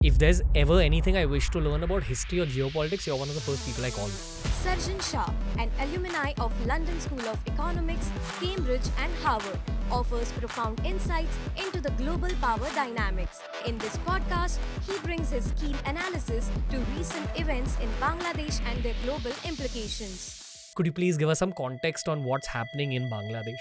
If there's ever anything I wish to learn about history or geopolitics, you're one of the first people I call. Sarjan Shah, an alumni of London School of Economics, Cambridge and Harvard, offers profound insights into the global power dynamics. In this podcast, he brings his keen analysis to recent events in Bangladesh and their global implications. Could you please give us some context on what's happening in Bangladesh?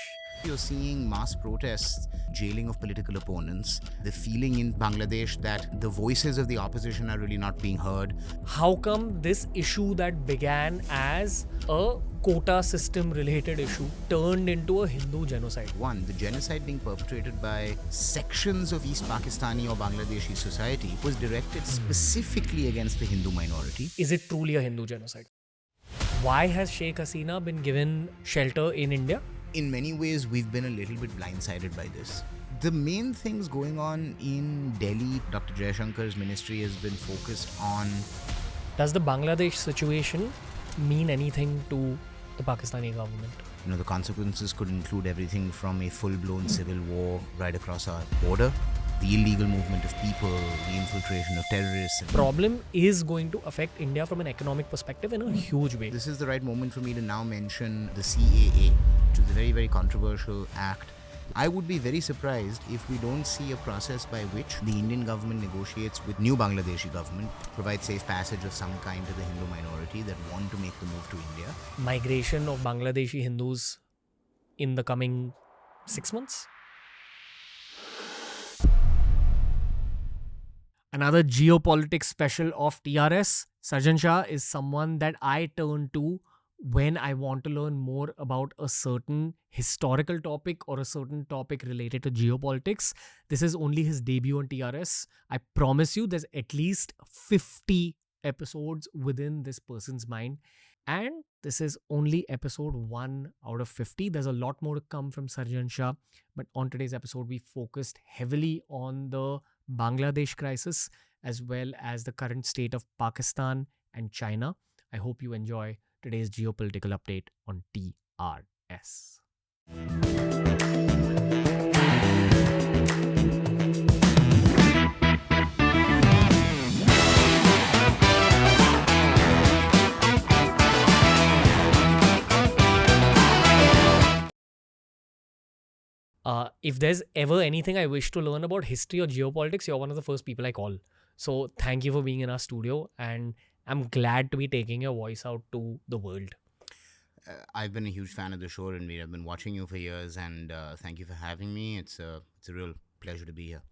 You're seeing mass protests, jailing of political opponents, the feeling in Bangladesh that the voices of the opposition are really not being heard. How come this issue that began as a quota system related issue turned into a Hindu genocide? One, the genocide being perpetrated by sections of East Pakistani or Bangladeshi society was directed specifically against the Hindu minority. Is it truly a Hindu genocide? Why has Sheikh Hasina been given shelter in India? In many ways, we've been a little bit blindsided by this. The main things going on in Delhi, Dr. Jayashankar's ministry has been focused on. Does the Bangladesh situation mean anything to the Pakistani government? The consequences could include everything from a full-blown civil war right across our border, the illegal movement of people, the infiltration of terrorists. Problem is going to affect India from an economic perspective in a huge way. This is the right moment for me to now mention the CAA, which is a very, very controversial act. I would be very surprised if we don't see a process by which the Indian government negotiates with new Bangladeshi government, provides safe passage of some kind to the Hindu minority that want to make the move to India. Migration of Bangladeshi Hindus in the coming 6 months? Another geopolitics special of TRS. Sarjan Shah is someone that I turn to when I want to learn more about a certain historical topic or a certain topic related to geopolitics. This is only his debut on TRS. I promise you there's at least 50 episodes within this person's mind. And this is only episode 1 out of 50. There's a lot more to come from Sarjan Shah. But on today's episode, we focused heavily on the Bangladesh crisis as well as the current state of Pakistan and China. I hope you enjoy today's geopolitical update on TRS. If there's ever anything I wish to learn about history or geopolitics, you're one of the first people I call. So thank you for being in our studio, and I'm glad to be taking your voice out to the world. I've been a huge fan of the show, Ranveer. I've been watching you for years, and thank you for having me. It's a real pleasure to be here.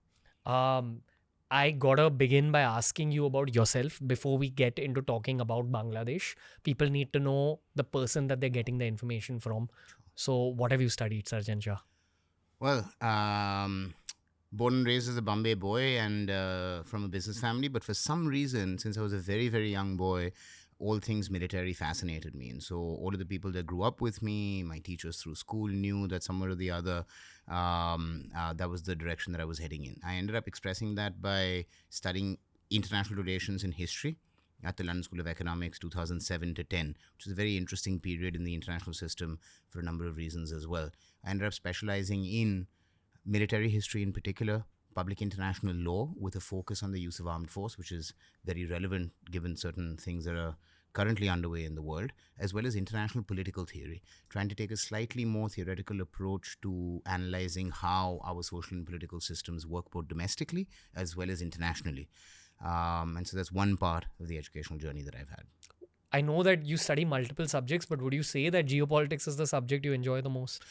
I gotta begin by asking you about yourself before we get into talking about Bangladesh. People need to know the person that they're getting the information from. So what have you studied, Sarjan Shah? Well, born and raised as a Bombay boy and from a business family, but for some reason, since I was a very, very young boy, all things military fascinated me. And so all of the people that grew up with me, my teachers through school, knew that somewhere or the other, that was the direction that I was heading in. I ended up expressing that by studying international relations and history at the London School of Economics, 2007 to 10, which is a very interesting period in the international system for a number of reasons as well. I ended up specializing in military history in particular, public international law with a focus on the use of armed force, which is very relevant given certain things that are currently underway in the world, as well as international political theory, trying to take a slightly more theoretical approach to analyzing how our social and political systems work both domestically as well as internationally. And so that's one part of the educational journey that I've had. I know that you study multiple subjects, but would you say that geopolitics is the subject you enjoy the most?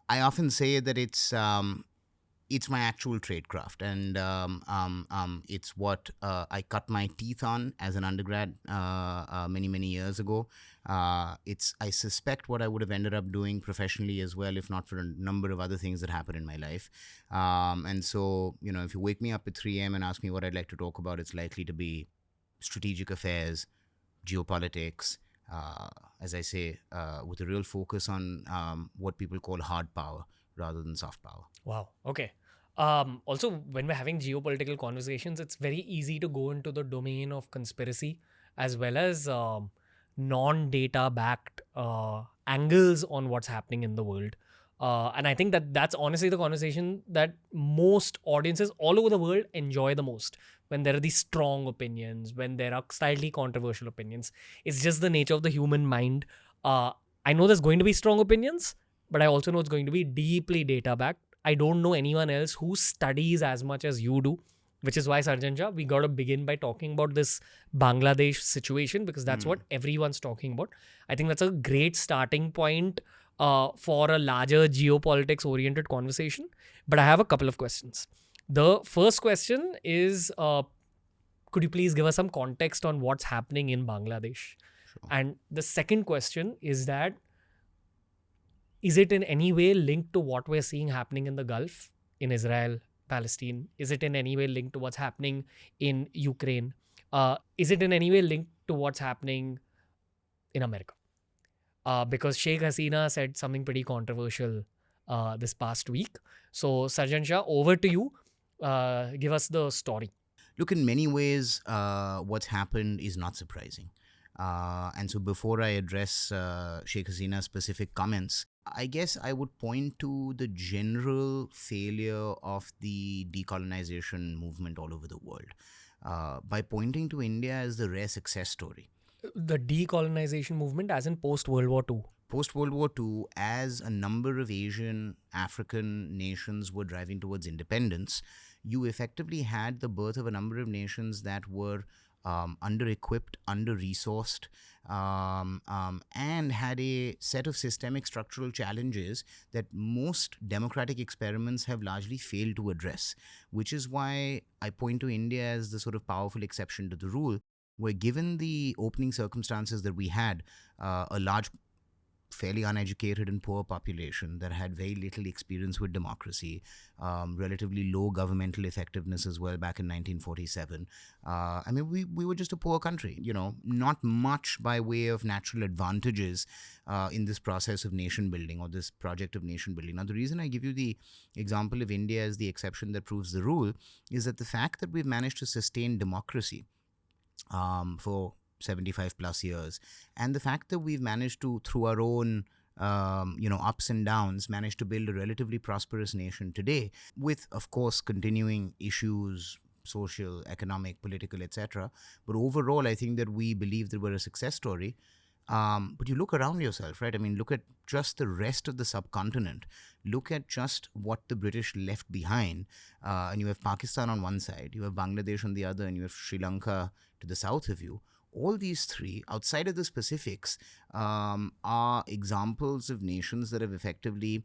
I often say that it's my actual tradecraft, and it's what I cut my teeth on as an undergrad many, many years ago. It's, I suspect, what I would have ended up doing professionally as well, if not for a number of other things that happened in my life. And so, if you wake me up at 3 a.m. and ask me what I'd like to talk about, it's likely to be strategic affairs, geopolitics, as I say, with a real focus on what people call hard power rather than soft power. Wow. Okay. Also, when we're having geopolitical conversations, it's very easy to go into the domain of conspiracy as well as non-data backed angles on what's happening in the world. And I think that that's honestly the conversation that most audiences all over the world enjoy the most, when there are these strong opinions, when there are slightly controversial opinions. It's just the nature of the human mind. I know there's going to be strong opinions, but I also know it's going to be deeply data backed. I don't know anyone else who studies as much as you do, which is why, Sarjan Shah, we got to begin by talking about this Bangladesh situation, because that's what everyone's talking about. I think that's a great starting point for a larger geopolitics oriented conversation. But I have a couple of questions. The first question is, could you please give us some context on what's happening in Bangladesh? Sure. And the second question is that, is it in any way linked to what we're seeing happening in the Gulf, in Israel, Palestine? Is it in any way linked to what's happening in Ukraine? Is it in any way linked to what's happening in America? Because Sheikh Hasina said something pretty controversial this past week. So, Sarjan Shah, over to you. Give us the story. Look, in many ways, what's happened is not surprising. And so before I address Sheikh Hasina's specific comments, I guess I would point to the general failure of the decolonization movement all over the world by pointing to India as the rare success story. The decolonization movement, as in post World War II. Post World War II, as a number of Asian, African nations were driving towards independence, you effectively had the birth of a number of nations that were under-equipped, under-resourced, and had a set of systemic structural challenges that most democratic experiments have largely failed to address, which is why I point to India as the sort of powerful exception to the rule, where given the opening circumstances that we had, a large, fairly uneducated and poor population that had very little experience with democracy, relatively low governmental effectiveness as well back in 1947. I mean, we were just a poor country, not much by way of natural advantages in this process of nation building or this project of nation building. Now, the reason I give you the example of India as the exception that proves the rule is that the fact that we've managed to sustain democracy for 75 plus years, and the fact that we've managed to, through our own ups and downs, managed to build a relatively prosperous nation today, with, of course, continuing issues, social, economic, political, etc. But overall, I think that we believe that we're a success story. But you look around yourself, right? I mean, look at just the rest of the subcontinent. Look at just what the British left behind. And you have Pakistan on one side, you have Bangladesh on the other, and you have Sri Lanka to the south of you. All these three, outside of the specifics, are examples of nations that have effectively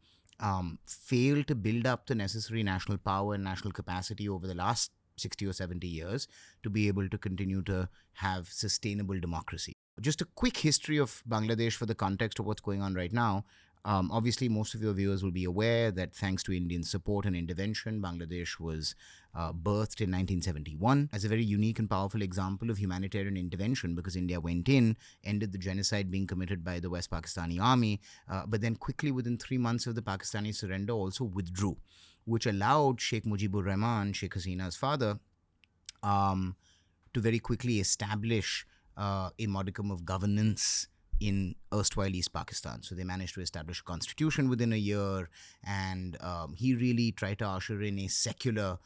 failed to build up the necessary national power and national capacity over the last 60 or 70 years to be able to continue to have sustainable democracy. Just a quick history of Bangladesh for the context of what's going on right now. Obviously, most of your viewers will be aware that thanks to Indian support and intervention, Bangladesh was birthed in 1971 as a very unique and powerful example of humanitarian intervention, because India went in, ended the genocide being committed by the West Pakistani army, but then quickly within 3 months of the Pakistani surrender also withdrew, which allowed Sheikh Mujibur Rahman, Sheikh Hasina's father, to very quickly establish a modicum of governance in erstwhile East Pakistan. So they managed to establish a constitution within a year, and he really tried to usher in a secular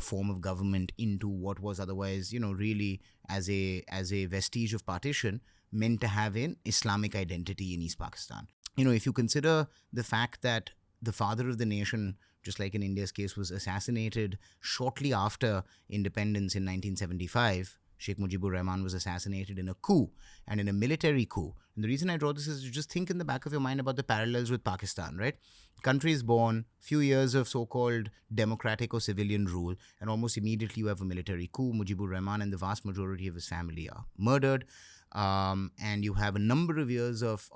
form of government into what was otherwise, really as a vestige of partition, meant to have an Islamic identity in East Pakistan. If you consider the fact that the father of the nation, just like in India's case, was assassinated shortly after independence in 1975, Sheikh Mujibur Rahman was assassinated in a coup, and in a military coup. And the reason I draw this is, you just think in the back of your mind about the parallels with Pakistan, right? Country is born, few years of so-called democratic or civilian rule, and almost immediately you have a military coup. Mujibur Rahman and the vast majority of his family are murdered, and you have a number of years of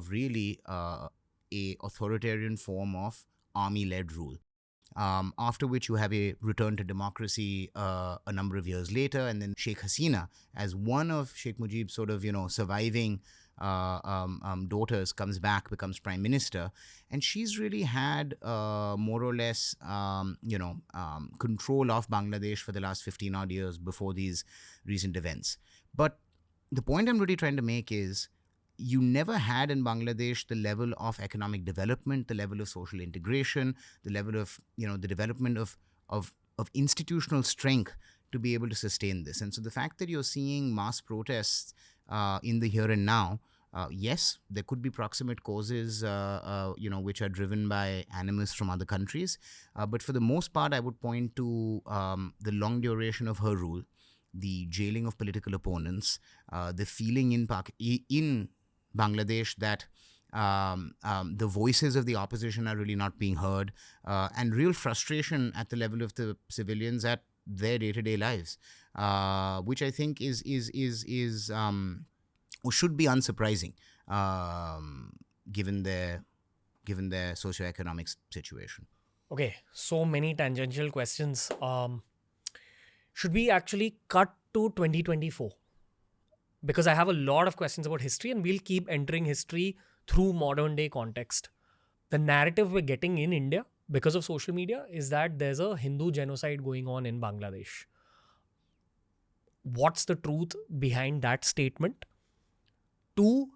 really a authoritarian form of army-led rule. After which you have a return to democracy a number of years later, and then Sheikh Hasina, as one of Sheikh Mujib's sort of surviving daughters, comes back, becomes prime minister, and she's really had more or less control of Bangladesh for the last 15 odd years before these recent events. But the point I'm really trying to make is, you never had in Bangladesh the level of economic development, the level of social integration, the level of, the development of institutional strength to be able to sustain this. And so the fact that you're seeing mass protests in the here and now, yes, there could be proximate causes, which are driven by animus from other countries. But for the most part, I would point to the long duration of her rule, the jailing of political opponents, the feeling in Bangladesh that the voices of the opposition are really not being heard, and real frustration at the level of the civilians at their day-to-day lives, which I think is or should be unsurprising, given their socioeconomic situation. Okay, so many tangential questions. Should we actually cut to 2024? Because I have a lot of questions about history, and we'll keep entering history through modern day context. The narrative we're getting in India because of social media is that there's a Hindu genocide going on in Bangladesh. What's the truth behind that statement? Two,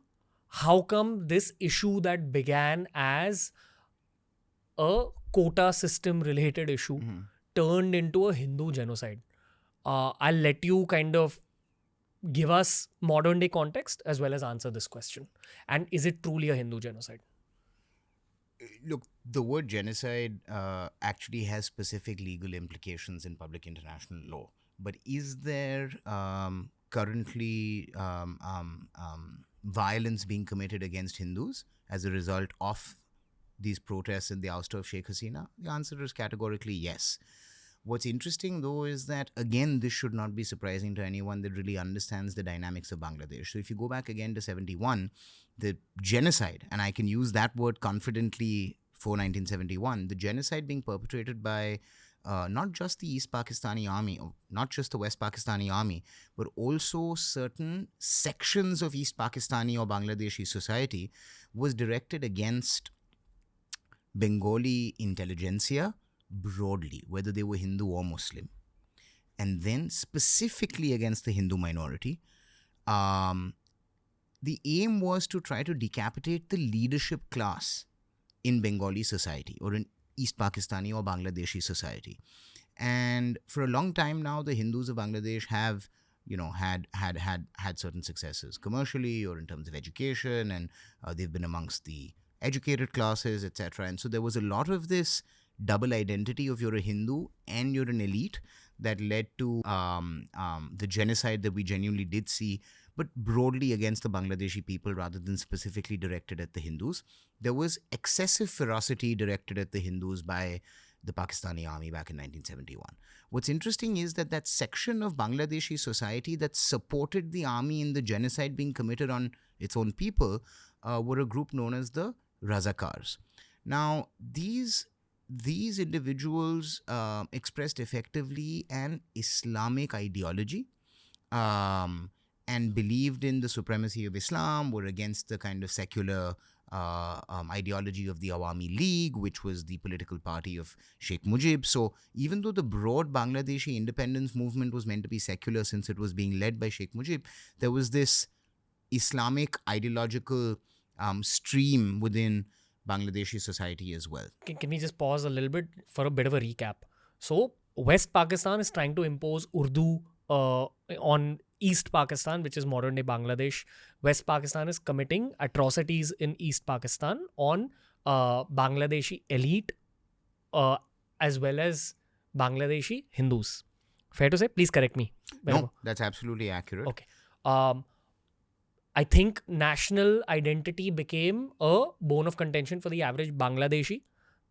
how come this issue that began as a quota system related issue turned into a Hindu genocide? I'll let you kind of give us modern day context as well as answer this question. And is it truly a Hindu genocide? Look, the word genocide actually has specific legal implications in public international law. But is there currently violence being committed against Hindus as a result of these protests and the ouster of Sheikh Hasina? The answer is categorically yes. What's interesting, though, is that, again, this should not be surprising to anyone that really understands the dynamics of Bangladesh. So if you go back again to 71, the genocide, and I can use that word confidently for 1971, the genocide being perpetrated by not just the East Pakistani army, or not just the West Pakistani army, but also certain sections of East Pakistani or Bangladeshi society, was directed against Bengali intelligentsia broadly, whether they were Hindu or Muslim, and then specifically against the Hindu minority. The aim was to try to decapitate the leadership class in Bengali society or in East Pakistani or Bangladeshi society. And for a long time now, the Hindus of Bangladesh have, had certain successes commercially or in terms of education, and they've been amongst the educated classes, etc. And so there was a lot of this double identity of you're a Hindu and you're an elite that led to the genocide that we genuinely did see, but broadly against the Bangladeshi people rather than specifically directed at the Hindus. There was excessive ferocity directed at the Hindus by the Pakistani army back in 1971. What's interesting is that section of Bangladeshi society that supported the army in the genocide being committed on its own people were a group known as the Razakars. Now, these individuals expressed effectively an Islamic ideology and believed in the supremacy of Islam, were against the kind of secular ideology of the Awami League, which was the political party of Sheikh Mujib. So even though the broad Bangladeshi independence movement was meant to be secular since it was being led by Sheikh Mujib, there was this Islamic ideological stream within Bangladeshi society as well. Can we just pause a little bit for a bit of a recap? So West Pakistan is trying to impose Urdu on East Pakistan, which is modern day Bangladesh. West Pakistan is committing atrocities in East Pakistan on Bangladeshi elite as well as Bangladeshi Hindus. Fair to say? Please correct me. No, that's absolutely accurate. Okay. I think national identity became a bone of contention for the average Bangladeshi.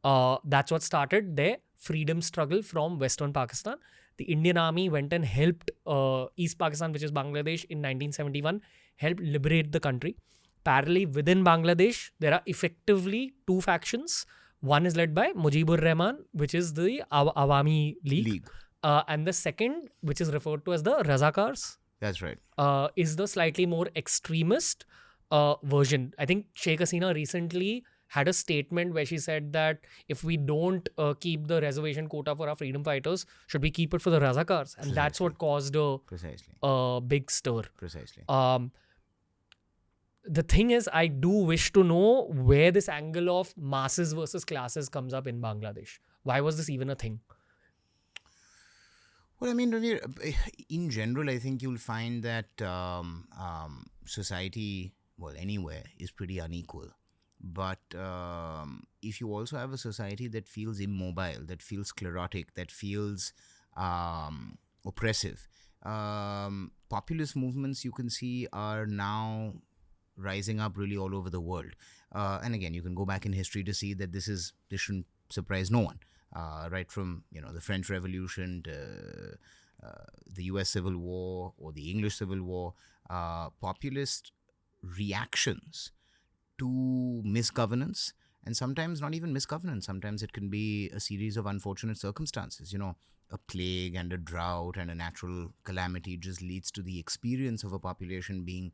That's what started their freedom struggle from Western Pakistan. The Indian Army went and helped East Pakistan, which is Bangladesh, in 1971, helped liberate the country. Parallelly, within Bangladesh, there are effectively two factions. One is led by Mujibur Rahman, which is the Awami League. And the second, which is referred to as the Razakars. That's right. Is the slightly more extremist version. I think Sheikh Hasina recently had a statement where she said that if we don't keep the reservation quota for our freedom fighters, should we keep it for the Razakars? And that's what caused a big stir. Precisely. The thing is, I do wish to know where this angle of masses versus classes comes up in Bangladesh. Why was this even a thing? Well, I mean, Ranveer, in general, I think you'll find that society, well, anywhere, is pretty unequal. But if you also have a society that feels immobile, that feels sclerotic, that feels oppressive, populist movements you can see are now rising up really all over the world. And again, you can go back in history to see that this shouldn't surprise no one. Right from the French Revolution to the U.S. Civil War or the English Civil War, populist reactions to misgovernance, and sometimes not even misgovernance. Sometimes it can be a series of unfortunate circumstances. A plague and a drought and a natural calamity just leads to the experience of a population being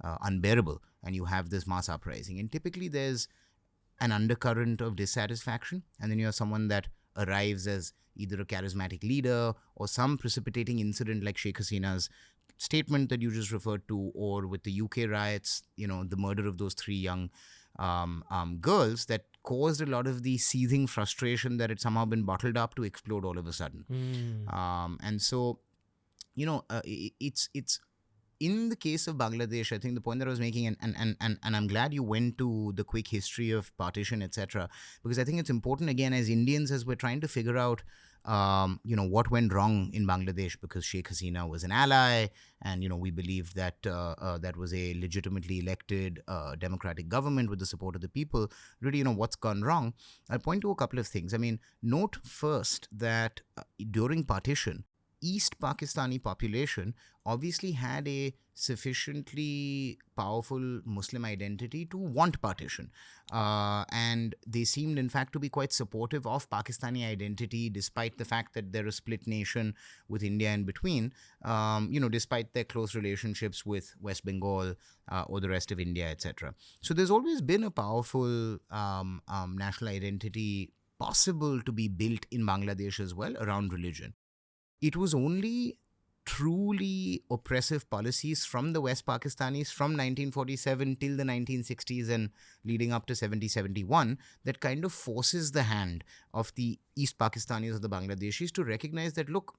unbearable, and you have this mass uprising. And typically there's an undercurrent of dissatisfaction, and then you have someone that arrives as either a charismatic leader or some precipitating incident like Sheikh Hasina's statement that you just referred to, or with the UK riots, the murder of those 3 young girls that caused a lot of the seething frustration that had somehow been bottled up to explode all of a sudden. And so, it's in the case of Bangladesh, I think the point that I was making, and I'm glad you went to the quick history of partition, etc., because I think it's important, again, as Indians, as we're trying to figure out, what went wrong in Bangladesh, because Sheikh Hasina was an ally, and, we believed that that was a legitimately elected democratic government with the support of the people. Really, what's gone wrong? I'll point to a couple of things. I mean, note first that during partition, East Pakistani population obviously had a sufficiently powerful Muslim identity to want partition. And they seemed, in fact, to be quite supportive of Pakistani identity, despite the fact that they're a split nation with India in between, despite their close relationships with West Bengal or the rest of India, etc. So there's always been a powerful national identity possible to be built in Bangladesh as well around religion. It was only truly oppressive policies from the West Pakistanis from 1947 till the 1960s and leading up to 70-71 that kind of forces the hand of the East Pakistanis or the Bangladeshis to recognize that, look,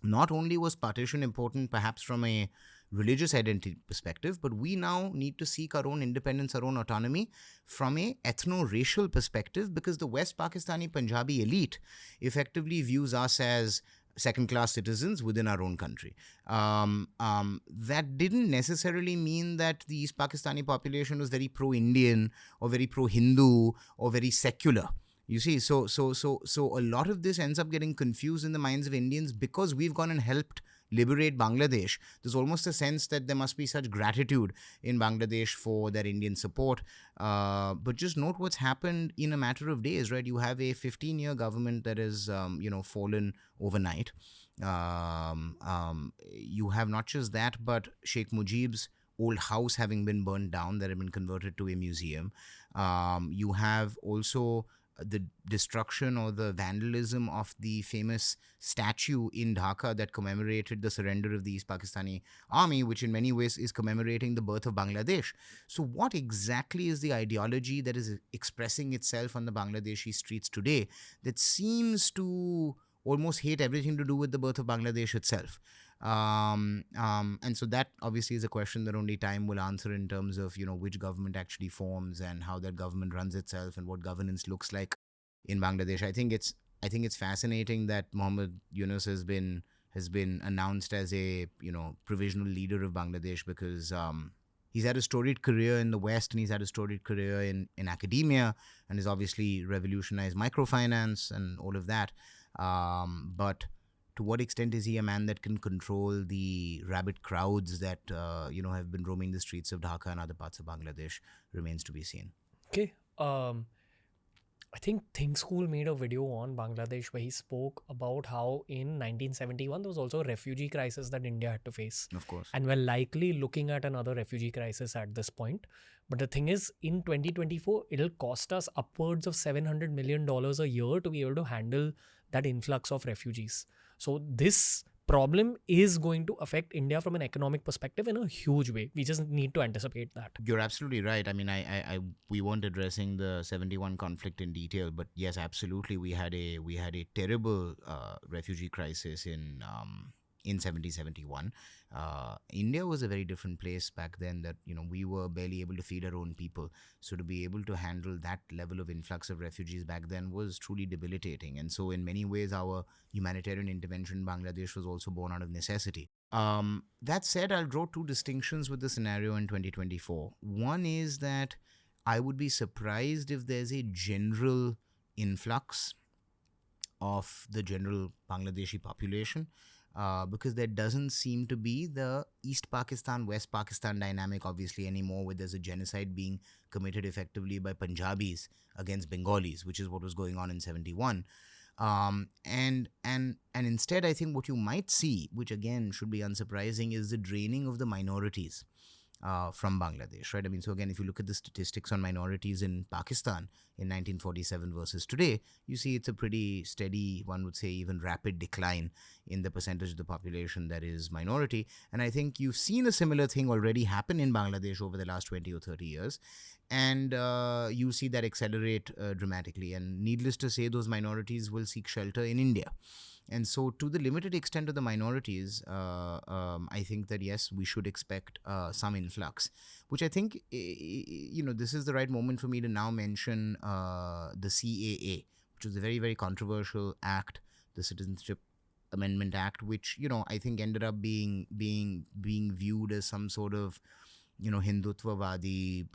not only was partition important perhaps from a religious identity perspective, but we now need to seek our own independence, our own autonomy from a ethno-racial perspective, because the West Pakistani Punjabi elite effectively views us as second-class citizens within our own country. That didn't necessarily mean that the East Pakistani population was very pro-Indian or very pro-Hindu or very secular. You see, so a lot of this ends up getting confused in the minds of Indians because we've gone and helped liberate Bangladesh. There's almost a sense that there must be such gratitude in Bangladesh for their Indian support. But just note what's happened in a matter of days, right? You have a 15-year government that has, fallen overnight. You have not just that, but Sheikh Mujib's old house having been burned down that had been converted to a museum. You have also the destruction or the vandalism of the famous statue in Dhaka that commemorated the surrender of the East Pakistani army, which in many ways is commemorating the birth of Bangladesh. So what exactly is the ideology that is expressing itself on the Bangladeshi streets today that seems to almost hate everything to do with the birth of Bangladesh itself? And so that obviously is a question that only time will answer in terms of, which government actually forms and how that government runs itself and what governance looks like in Bangladesh. I think it's fascinating that Mohammed Yunus has been announced as a, provisional leader of Bangladesh because he's had a storied career in the West and he's had a storied career in academia and has obviously revolutionized microfinance and all of that. But to what extent is he a man that can control the rabid crowds that, have been roaming the streets of Dhaka and other parts of Bangladesh remains to be seen. Okay. I think Think School made a video on Bangladesh where he spoke about how in 1971 there was also a refugee crisis that India had to face. Of course. And we're likely looking at another refugee crisis at this point. But the thing is, in 2024, it'll cost us upwards of $700 million a year to be able to handle that influx of refugees. So this problem is going to affect India from an economic perspective in a huge way. We just need to anticipate that. You're absolutely right. I mean, we weren't addressing the 71 conflict in detail, but yes, absolutely, we had a terrible refugee crisis in 7071. India was a very different place back then. That we were barely able to feed our own people. So to be able to handle that level of influx of refugees back then was truly debilitating. And so, in many ways, our humanitarian intervention in Bangladesh was also born out of necessity. That said, I'll draw two distinctions with the scenario in 2024. One is that I would be surprised if there's a general influx of the general Bangladeshi population, because there doesn't seem to be the East Pakistan, West Pakistan dynamic, obviously, anymore, where there's a genocide being committed effectively by Punjabis against Bengalis, which is what was going on in 71. And instead, I think what you might see, which again should be unsurprising, is the draining of the minorities from Bangladesh, right? I mean, so again, if you look at the statistics on minorities in Pakistan in 1947 versus today, you see it's a pretty steady, one would say even rapid decline in the percentage of the population that is minority. And I think you've seen a similar thing already happen in Bangladesh over the last 20 or 30 years. And you see that accelerate dramatically. And needless to say, those minorities will seek shelter in India. And so, to the limited extent of the minorities, I think that yes, we should expect some influx, which I think, this is the right moment for me to now mention the CAA, which was a very, very controversial act, the Citizenship Amendment Act, which, I think ended up being viewed as some sort of, Hindutvavadi,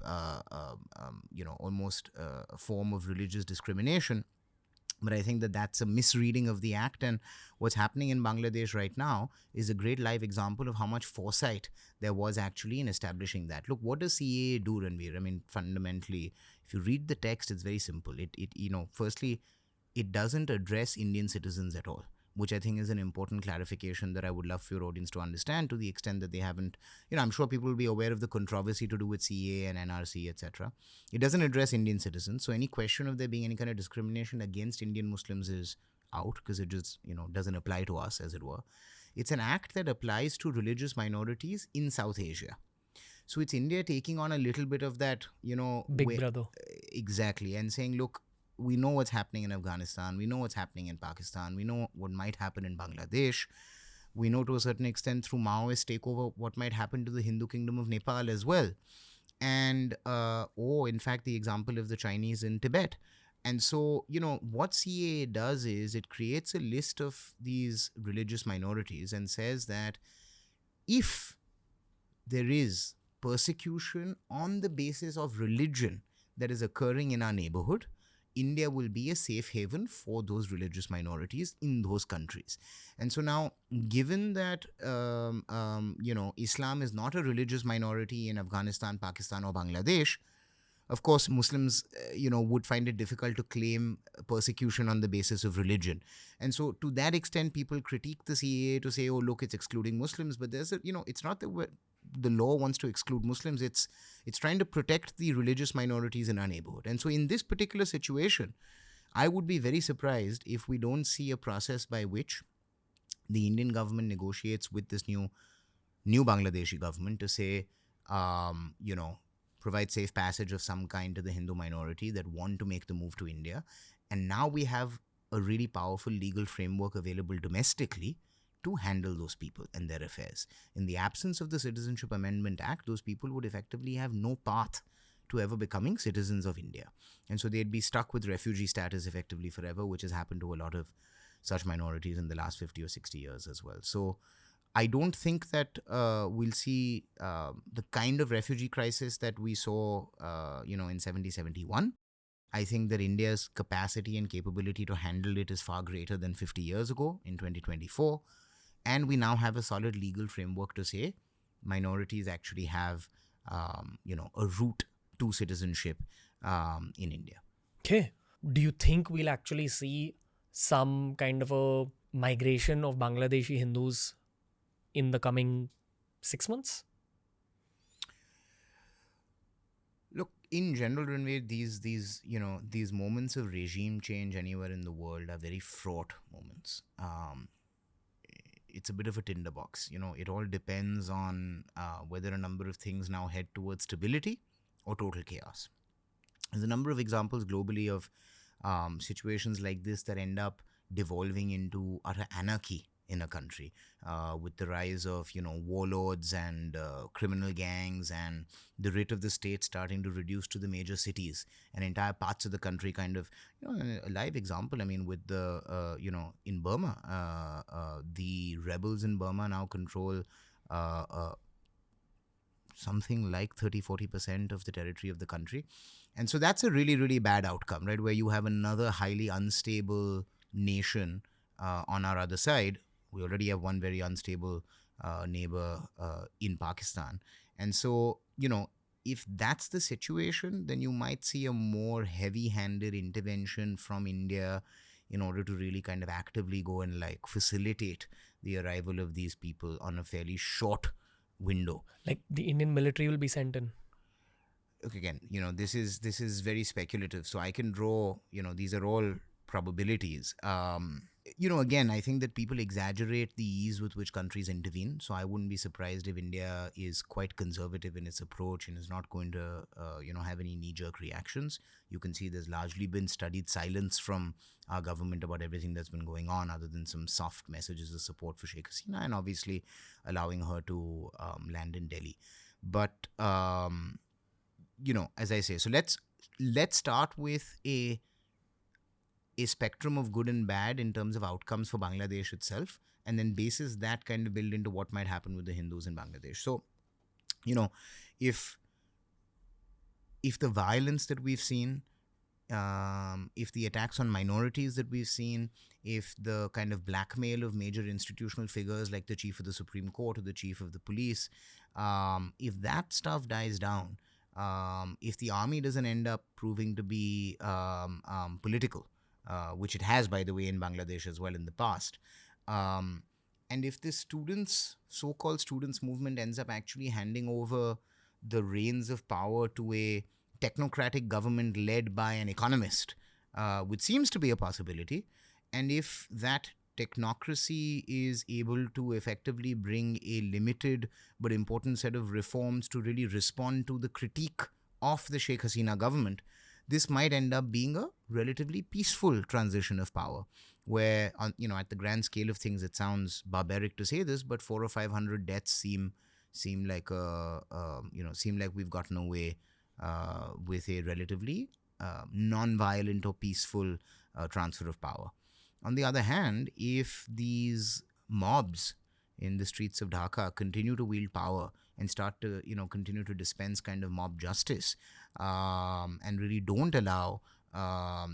almost a form of religious discrimination. But I think that that's a misreading of the act. And what's happening in Bangladesh right now is a great live example of how much foresight there was actually in establishing that. Look, what does CAA do, Ranveer? I mean, fundamentally, if you read the text, it's very simple. Firstly, it doesn't address Indian citizens at all, which I think is an important clarification that I would love for your audience to understand, to the extent that they haven't, I'm sure people will be aware of the controversy to do with CA and NRC, etc. It doesn't address Indian citizens. So any question of there being any kind of discrimination against Indian Muslims is out, because it just, doesn't apply to us, as it were. It's an act that applies to religious minorities in South Asia. So it's India taking on a little bit of that, Big brother. Exactly. And saying, look, we know what's happening in Afghanistan. We know what's happening in Pakistan. We know what might happen in Bangladesh. We know to a certain extent through Maoist takeover what might happen to the Hindu kingdom of Nepal as well. And, in fact, the example of the Chinese in Tibet. And so, what CAA does is it creates a list of these religious minorities and says that if there is persecution on the basis of religion that is occurring in our neighborhood, India will be a safe haven for those religious minorities in those countries. And so now, given that, Islam is not a religious minority in Afghanistan, Pakistan, or Bangladesh, of course, Muslims, would find it difficult to claim persecution on the basis of religion. And so, to that extent, people critique the CAA to say, oh, look, it's excluding Muslims. But there's it's not that the law wants to exclude Muslims. It's trying to protect the religious minorities in our neighborhood. And so, in this particular situation, I would be very surprised if we don't see a process by which the Indian government negotiates with this new Bangladeshi government to say, provide safe passage of some kind to the Hindu minority that want to make the move to India. And now we have a really powerful legal framework available domestically to handle those people and their affairs. In the absence of the Citizenship Amendment Act, those people would effectively have no path to ever becoming citizens of India. And so they'd be stuck with refugee status effectively forever, which has happened to a lot of such minorities in the last 50 or 60 years as well. So I don't think that we'll see the kind of refugee crisis that we saw, in 7071. I think that India's capacity and capability to handle it is far greater than 50 years ago in 2024. And we now have a solid legal framework to say minorities actually have, a route to citizenship in India. Okay. Do you think we'll actually see some kind of a migration of Bangladeshi Hindus in the coming 6 months? Look, in general, Ranveer, these moments of regime change anywhere in the world are very fraught moments. it's a bit of a tinderbox. It all depends on whether a number of things now head towards stability or total chaos. There's a number of examples globally of situations like this that end up devolving into utter anarchy in a country, with the rise of warlords and criminal gangs, and the writ of the state starting to reduce to the major cities, and entire parts of the country kind of a live example. I mean, with the in Burma, the rebels in Burma now control something like 30-40% of the territory of the country. And so that's a really, really bad outcome, right? Where you have another highly unstable nation on our other side. We already have one very unstable neighbor in Pakistan. And so, if that's the situation, then you might see a more heavy-handed intervention from India in order to really kind of actively go and facilitate the arrival of these people on a fairly short window. Like the Indian military will be sent in. Okay, again, this is very speculative, so I can draw, these are all probabilities. Again, I think that people exaggerate the ease with which countries intervene. So I wouldn't be surprised if India is quite conservative in its approach and is not going to, have any knee-jerk reactions. You can see there's largely been studied silence from our government about everything that's been going on, other than some soft messages of support for Sheikh Hasina and obviously allowing her to land in Delhi. But, as I say, so let's start with a spectrum of good and bad in terms of outcomes for Bangladesh itself, and then basis that kind of build into what might happen with the Hindus in Bangladesh. So, if the violence that we've seen, if the attacks on minorities that we've seen, if the kind of blackmail of major institutional figures like the chief of the Supreme Court or the chief of the police, if that stuff dies down, if the army doesn't end up proving to be political, which it has, by the way, in Bangladesh as well in the past. And if this so-called students movement ends up actually handing over the reins of power to a technocratic government led by an economist, which seems to be a possibility, and if that technocracy is able to effectively bring a limited but important set of reforms to really respond to the critique of the Sheikh Hasina government, this might end up being a relatively peaceful transition of power, where, at the grand scale of things, it sounds barbaric to say this, but 400 or 500 deaths seem like we've gotten away with a relatively non-violent or peaceful transfer of power. On the other hand, if these mobs in the streets of Dhaka continue to wield power and start to, continue to dispense kind of mob justice, and really don't allow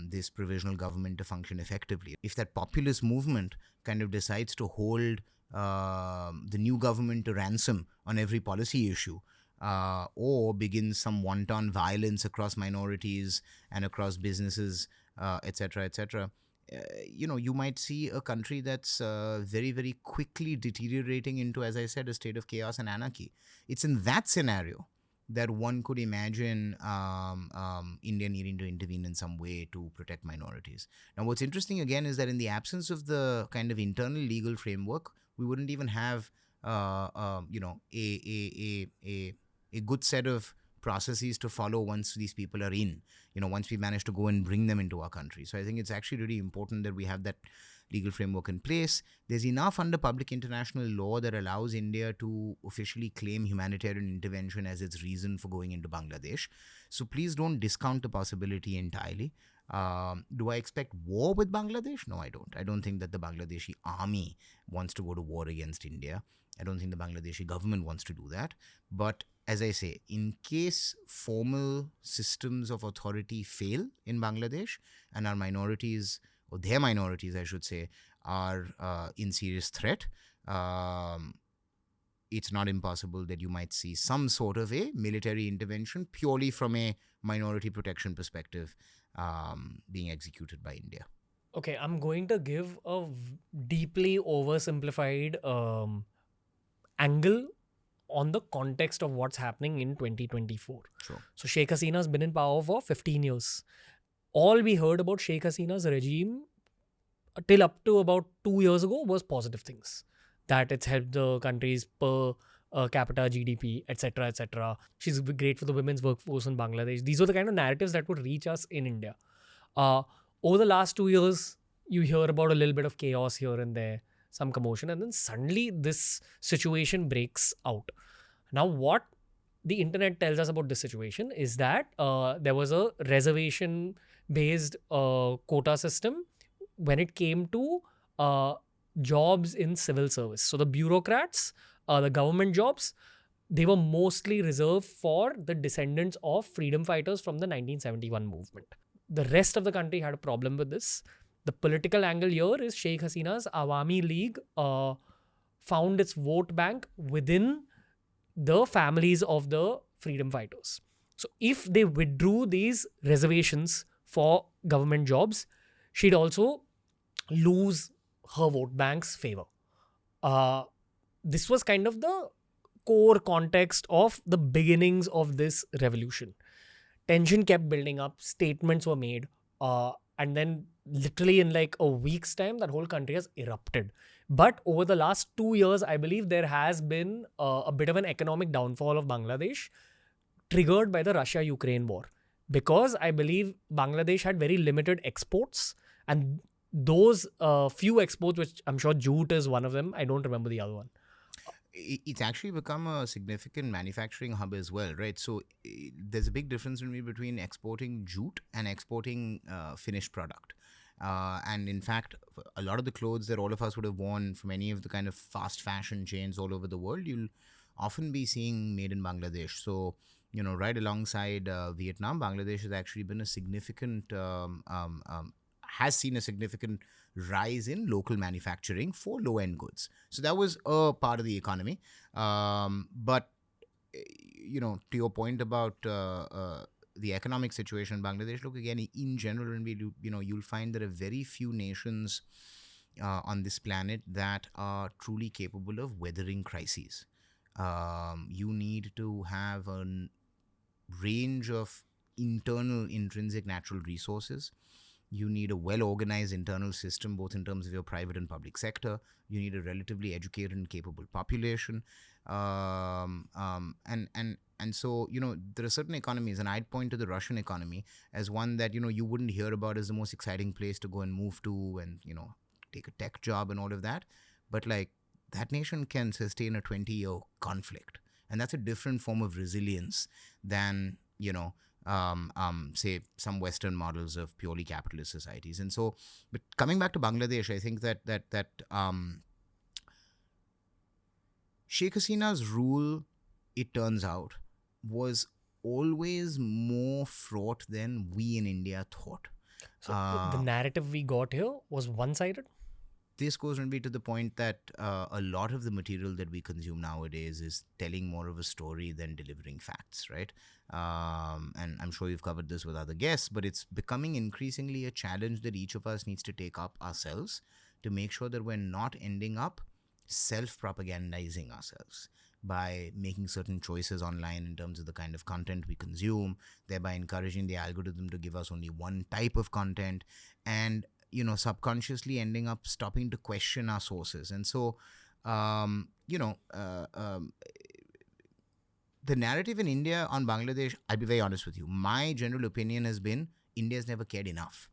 this provisional government to function effectively. If that populist movement kind of decides to hold the new government to ransom on every policy issue, or begins some wanton violence across minorities and across businesses, etc., you might see a country that's very, very quickly deteriorating into, as I said, a state of chaos and anarchy. It's in that scenario that one could imagine India needing to intervene in some way to protect minorities. Now, what's interesting again is that in the absence of the kind of internal legal framework, we wouldn't even have a good set of processes to follow once these people are in, once we manage to go and bring them into our country. So I think it's actually really important that we have that legal framework in place. There's enough under public international law that allows India to officially claim humanitarian intervention as its reason for going into Bangladesh. So please don't discount the possibility entirely. Do I expect war with Bangladesh? No, I don't. I don't think that the Bangladeshi army wants to go to war against India. I don't think the Bangladeshi government wants to do that. But as I say, in case formal systems of authority fail in Bangladesh and our minorities, or their minorities, I should say, are in serious threat, it's not impossible that you might see some sort of a military intervention purely from a minority protection perspective being executed by India. Okay, I'm going to give a deeply oversimplified angle on the context of what's happening in 2024. Sure. So Sheikh Hasina's been in power for 15 years. All we heard about Sheikh Hasina's regime till up to about 2 years ago was positive things. that it's helped the country's per capita GDP, etc., etc. She's great for the women's workforce in Bangladesh. These are the kind of narratives that would reach us in India. Uh, Over the last 2 years, you hear about a little bit of chaos here and there, some commotion, and then suddenly this situation breaks out. Now, what the internet tells us about this situation is that there was a reservation based quota system when it came to jobs in civil service. So the bureaucrats, the government jobs, they were mostly reserved for the descendants of freedom fighters from the 1971 movement. The rest of the country had a problem with this. The political angle here is Sheikh Hasina's Awami League found its vote bank within the families of the freedom fighters. So if they withdrew these reservations for government jobs, she'd also lose her vote bank's favor. This was kind of the core context of the beginnings of this revolution. Tension kept building up, statements were made, and then literally in like a week's time, that whole country has erupted. But over the last 2 years, I believe there has been a bit of an economic downfall of Bangladesh triggered by the Russia-Ukraine war. Because I believe Bangladesh had very limited exports, and those few exports, which I'm sure jute is one of them, I don't remember the other one. It's actually become a significant manufacturing hub as well, right? So there's a big difference between exporting jute and exporting finished product. And in fact, a lot of the clothes that all of us would have worn from any of the kind of fast fashion chains all over the world, you'll often be seeing made in Bangladesh. So, right alongside Vietnam, Bangladesh has actually been a significant, has seen a significant rise in local manufacturing for low-end goods. So that was a part of the economy. But, to your point about the economic situation in Bangladesh, look, again, in general, and you'll find there are very few nations on this planet that are truly capable of weathering crises. You need to have a range of internal intrinsic natural resources. You need a well-organized internal system, both in terms of your private and public sector. You need a relatively educated and capable population. And so, there are certain economies, and I'd point to the Russian economy as one that, you wouldn't hear about as the most exciting place to go and move to and, take a tech job and all of that. But that nation can sustain a 20-year conflict. And that's a different form of resilience than, say some Western models of purely capitalist societies. And so, but coming back to Bangladesh, I think that Sheikh Hasina's rule, it turns out, was always more fraught than we in India thought. So the narrative we got here was one-sided? This goes maybe to the point that a lot of the material that we consume nowadays is telling more of a story than delivering facts, right? And I'm sure you've covered this with other guests, but it's becoming increasingly a challenge that each of us needs to take up ourselves to make sure that we're not ending up self-propagandizing ourselves by making certain choices online in terms of the kind of content we consume, thereby encouraging the algorithm to give us only one type of content, and subconsciously ending up stopping to question our sources. And so, the narrative in India on Bangladesh, I'll be very honest with you, my general opinion has been India's never cared enough.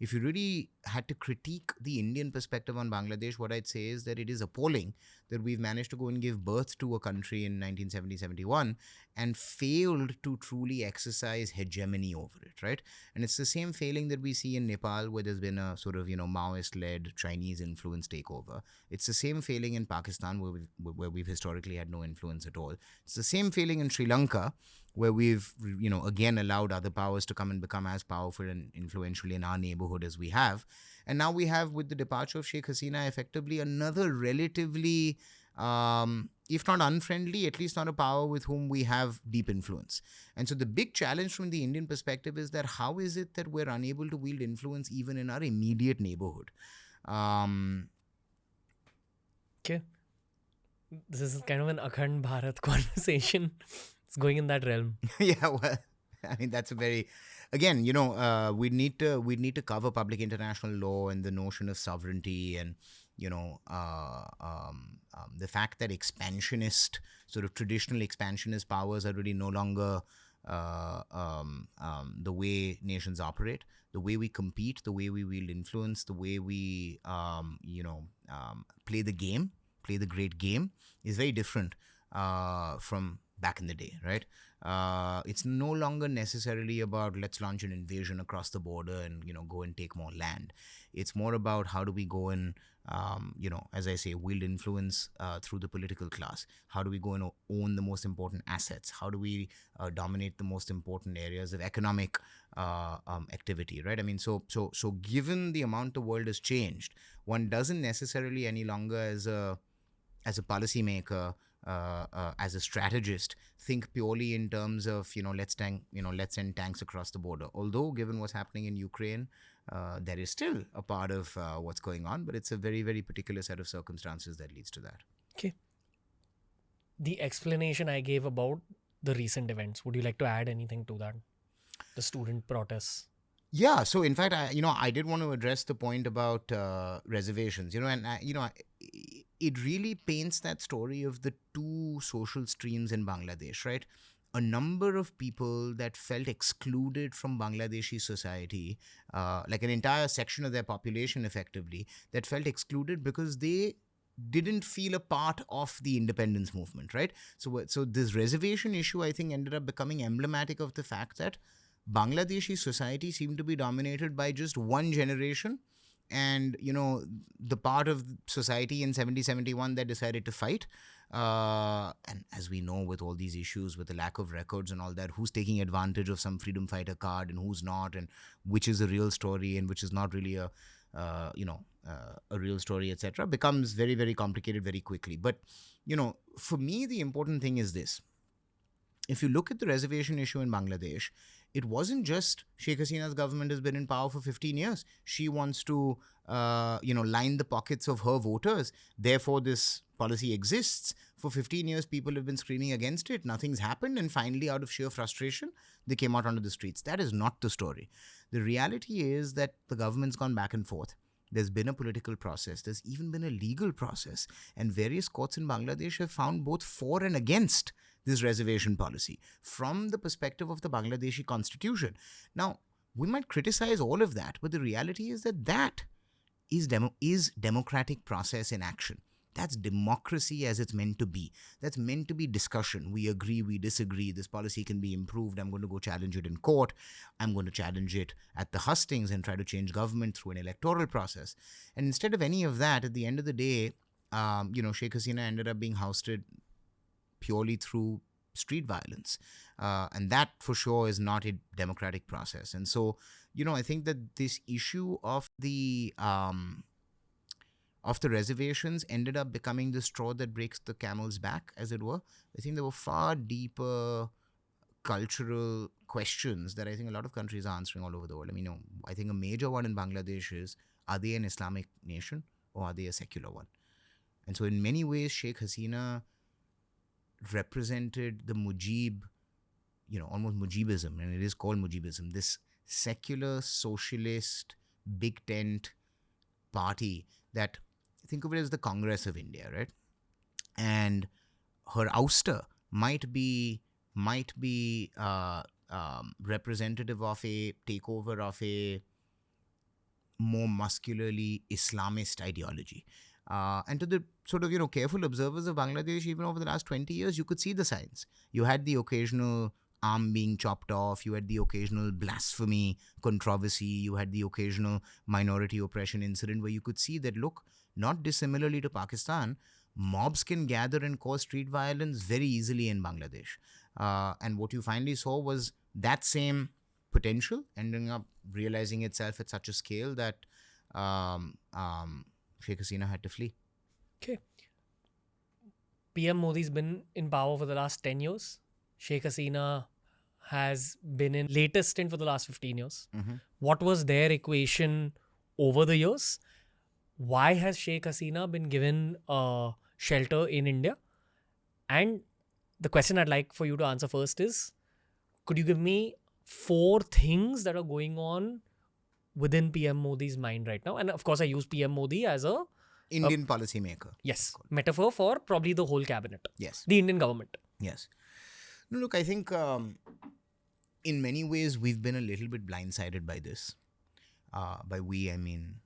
If you really had to critique the Indian perspective on Bangladesh, what I'd say is that it is appalling that we've managed to go and give birth to a country in 1970-71 and failed to truly exercise hegemony over it, right? And it's the same failing that we see in Nepal, where there's been a sort of, Maoist-led Chinese influence takeover. It's the same failing in Pakistan, where we've historically had no influence at all. It's the same failing in Sri Lanka, where we've, again allowed other powers to come and become as powerful and influential in our neighborhood as we have. And now we have, with the departure of Sheikh Hasina, effectively another relatively, if not unfriendly, at least not a power with whom we have deep influence. And so the big challenge from the Indian perspective is that how is it that we're unable to wield influence even in our immediate neighborhood? Okay. This is kind of an Akhand Bharat conversation. It's going in that realm. Yeah, well, I mean, that's a very, again, we need to cover public international law and the notion of sovereignty and, the fact that sort of traditional expansionist powers are really no longer the way nations operate, the way we compete, the way we wield influence, the way we, play the great game is very different from back in the day, right? It's no longer necessarily about let's launch an invasion across the border and go and take more land. It's more about how do we go and as I say, wield influence through the political class. How do we go and own the most important assets? How do we dominate the most important areas of economic activity, right? I mean, so given the amount the world has changed, one doesn't necessarily any longer as a policymaker, as a strategist, think purely in terms of let's send tanks across the border. Although, given what's happening in Ukraine, that is still a part of what's going on, but it's a very, very particular set of circumstances that leads to that. Okay. The explanation I gave about the recent events, would you like to add anything to that? The student protests. Yeah, so in fact, I did want to address the point about reservations, it really paints that story of the two social streams in Bangladesh, right? A number of people that felt excluded from Bangladeshi society, like an entire section of their population effectively, that felt excluded because they didn't feel a part of the independence movement, right? So this reservation issue, I think, ended up becoming emblematic of the fact that Bangladeshi society seemed to be dominated by just one generation, and the part of society in 70-71 that decided to fight, and as we know, with all these issues, with the lack of records and all that, who's taking advantage of some freedom fighter card and who's not, and which is a real story and which is not really a real story, etc., becomes very, very complicated very quickly. But for me, the important thing is this: if you look at the reservation issue in Bangladesh, it wasn't just Sheikh Hasina's government has been in power for 15 years. She wants to, line the pockets of her voters. Therefore, this policy exists. For 15 years, people have been screaming against it. Nothing's happened. And finally, out of sheer frustration, they came out onto the streets. That is not the story. The reality is that the government's gone back and forth. There's been a political process. There's even been a legal process. And various courts in Bangladesh have found both for and against this reservation policy from the perspective of the Bangladeshi constitution. Now, we might criticize all of that, but the reality is that is democratic process in action. That's democracy as it's meant to be. That's meant to be discussion. We agree, we disagree. This policy can be improved. I'm going to go challenge it in court. I'm going to challenge it at the hustings and try to change government through an electoral process. And instead of any of that, at the end of the day, Sheikh Hasina ended up being ousted purely through street violence. And that for sure is not a democratic process. And so, I think that this issue of the reservations ended up becoming the straw that breaks the camel's back, as it were. I think there were far deeper cultural questions that I think a lot of countries are answering all over the world. I mean, I think a major one in Bangladesh is, are they an Islamic nation or are they a secular one? And so in many ways, Sheikh Hasina represented the Mujib, almost Mujibism, and it is called Mujibism, this secular, socialist, big tent party that, think of it as the Congress of India, right? And her ouster might be representative of a takeover of a more muscularly Islamist ideology. And to the sort of, careful observers of Bangladesh, even over the last 20 years, you could see the signs. You had the occasional arm being chopped off. You had the occasional blasphemy controversy. You had the occasional minority oppression incident where you could see that, look, not dissimilarly to Pakistan, mobs can gather and cause street violence very easily in Bangladesh. And what you finally saw was that same potential ending up realizing itself at such a scale that Sheikh Hasina had to flee. Okay. PM Modi's been in power for the last 10 years. Sheikh Hasina has been in latest stint for the last 15 years. Mm-hmm. What was their equation over the years? Why has Sheikh Hasina been given shelter in India? And the question I'd like for you to answer first is, could you give me 4 things that are going on within PM Modi's mind right now? And of course, I use PM Modi as a Indian policymaker. Yes, metaphor for probably the whole cabinet. Yes. The Indian government. Yes. No, look, I think in many ways we've been a little bit blindsided by this. By we, I mean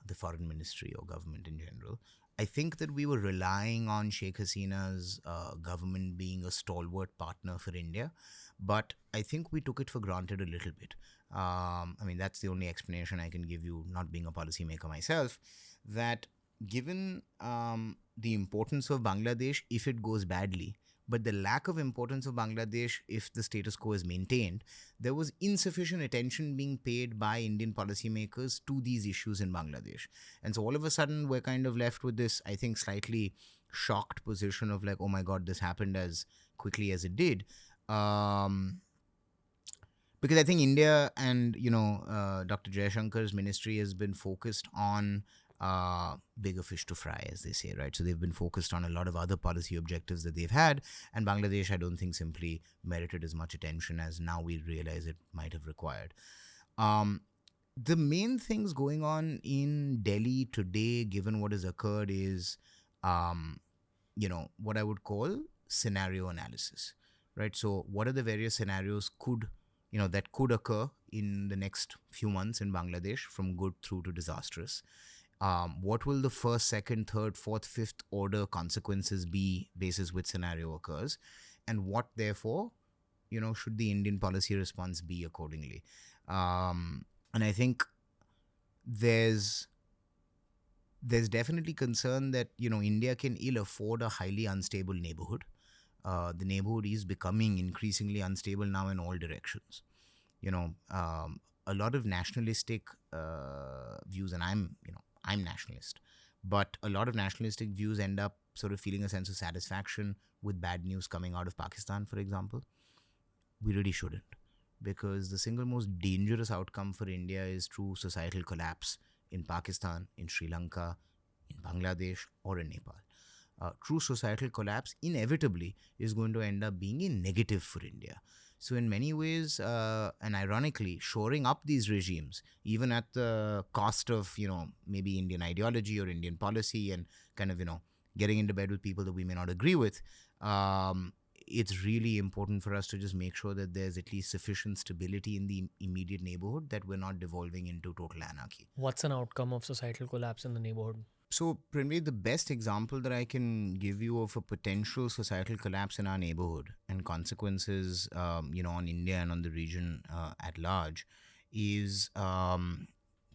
the foreign ministry or government in general. I think that we were relying on Sheikh Hasina's government being a stalwart partner for India, but I think we took it for granted a little bit. I mean, that's the only explanation I can give you, not being a policymaker myself, that given the importance of Bangladesh if it goes badly, but the lack of importance of Bangladesh if the status quo is maintained, there was insufficient attention being paid by Indian policymakers to these issues in Bangladesh. And so all of a sudden, we're kind of left with this, I think, slightly shocked position of like, oh my God, this happened as quickly as it did. Because I think India and, Dr. Jayashankar's ministry has been focused on bigger fish to fry, as they say, right? So they've been focused on a lot of other policy objectives that they've had, and Bangladesh, I don't think, simply merited as much attention as now we realize it might have required. The main things going on in Delhi today, given what has occurred, is, what I would call scenario analysis, right? So what are the various scenarios that could occur in the next few months in Bangladesh, from good through to disastrous? What will the first, second, third, fourth, fifth order consequences be basis which scenario occurs? And what, therefore, should the Indian policy response be accordingly? And I think there's definitely concern that, India can ill afford a highly unstable neighborhood. The neighborhood is becoming increasingly unstable now in all directions. A lot of nationalistic views, and I'm nationalist, but a lot of nationalistic views end up sort of feeling a sense of satisfaction with bad news coming out of Pakistan, for example. We really shouldn't, because the single most dangerous outcome for India is true societal collapse in Pakistan, in Sri Lanka, in Bangladesh, or in Nepal. True societal collapse inevitably is going to end up being a negative for India. So in many ways, and ironically, shoring up these regimes, even at the cost of, maybe Indian ideology or Indian policy, and kind of, getting into bed with people that we may not agree with, it's really important for us to just make sure that there's at least sufficient stability in the immediate neighborhood, that we're not devolving into total anarchy. What's an outcome of societal collapse in the neighborhood? So, Pranveer, the best example that I can give you of a potential societal collapse in our neighborhood and consequences, on India and on the region at large, is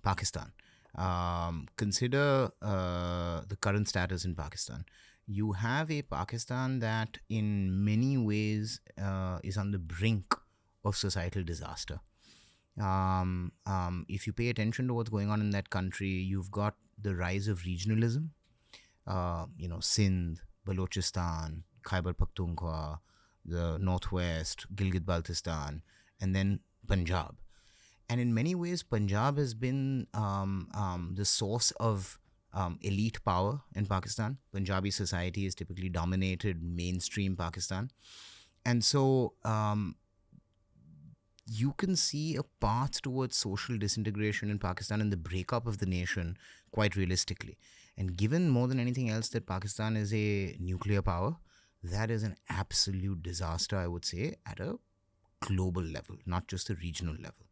Pakistan. Consider the current status in Pakistan. You have a Pakistan that in many ways is on the brink of societal disaster. If you pay attention to what's going on in that country, you've got the rise of regionalism, Sindh, Balochistan, Khyber Pakhtunkhwa, the Northwest, Gilgit-Baltistan, and then Punjab. And in many ways, Punjab has been the source of elite power in Pakistan. Punjabi society has typically dominated mainstream Pakistan. And so you can see a path towards social disintegration in Pakistan and the breakup of the nation quite realistically. And given more than anything else that Pakistan is a nuclear power, that is an absolute disaster, I would say, at a global level, not just a regional level.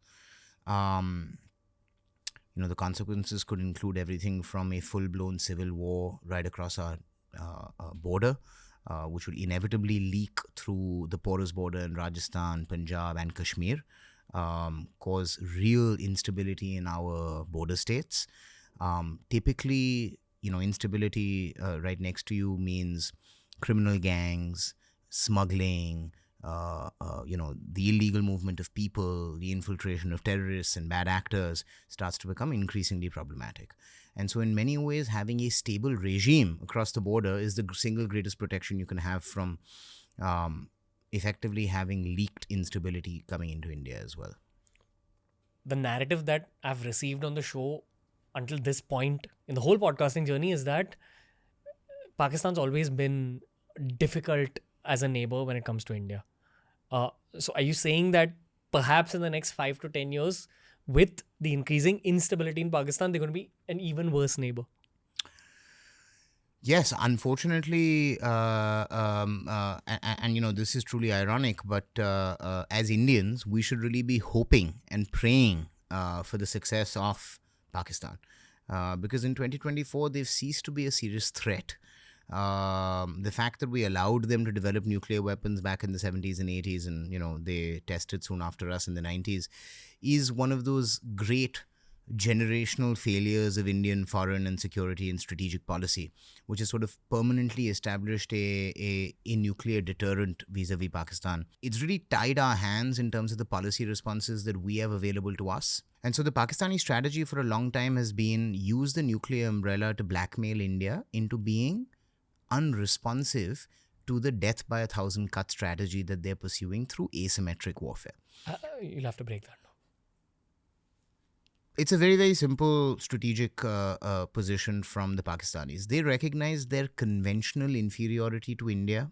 The consequences could include everything from a full-blown civil war right across our border, which would inevitably leak through the porous border in Rajasthan, Punjab, and Kashmir, cause real instability in our border states. Typically, instability right next to you means criminal gangs, smuggling, the illegal movement of people, the infiltration of terrorists and bad actors starts to become increasingly problematic. And so in many ways, having a stable regime across the border is the single greatest protection you can have from effectively having leaked instability coming into India as well. The narrative that I've received on the show until this point in the whole podcasting journey is that Pakistan's always been difficult as a neighbor when it comes to India. So are you saying that perhaps in the next 5 to 10 years, with the increasing instability in Pakistan, they're going to be an even worse neighbor? Yes, unfortunately, and this is truly ironic, but as Indians, we should really be hoping and praying for the success of Pakistan. Because in 2024, they've ceased to be a serious threat. The fact that we allowed them to develop nuclear weapons back in the 70s and 80s, and they tested soon after us in the 90s, is one of those great generational failures of Indian foreign and security and strategic policy, which has sort of permanently established a nuclear deterrent vis-a-vis Pakistan. It's really tied our hands in terms of the policy responses that we have available to us. And so the Pakistani strategy for a long time has been use the nuclear umbrella to blackmail India into being unresponsive to the death by a thousand cut strategy that they're pursuing through asymmetric warfare. You'll have to break that. It's a very, very simple strategic position from the Pakistanis. They recognize their conventional inferiority to India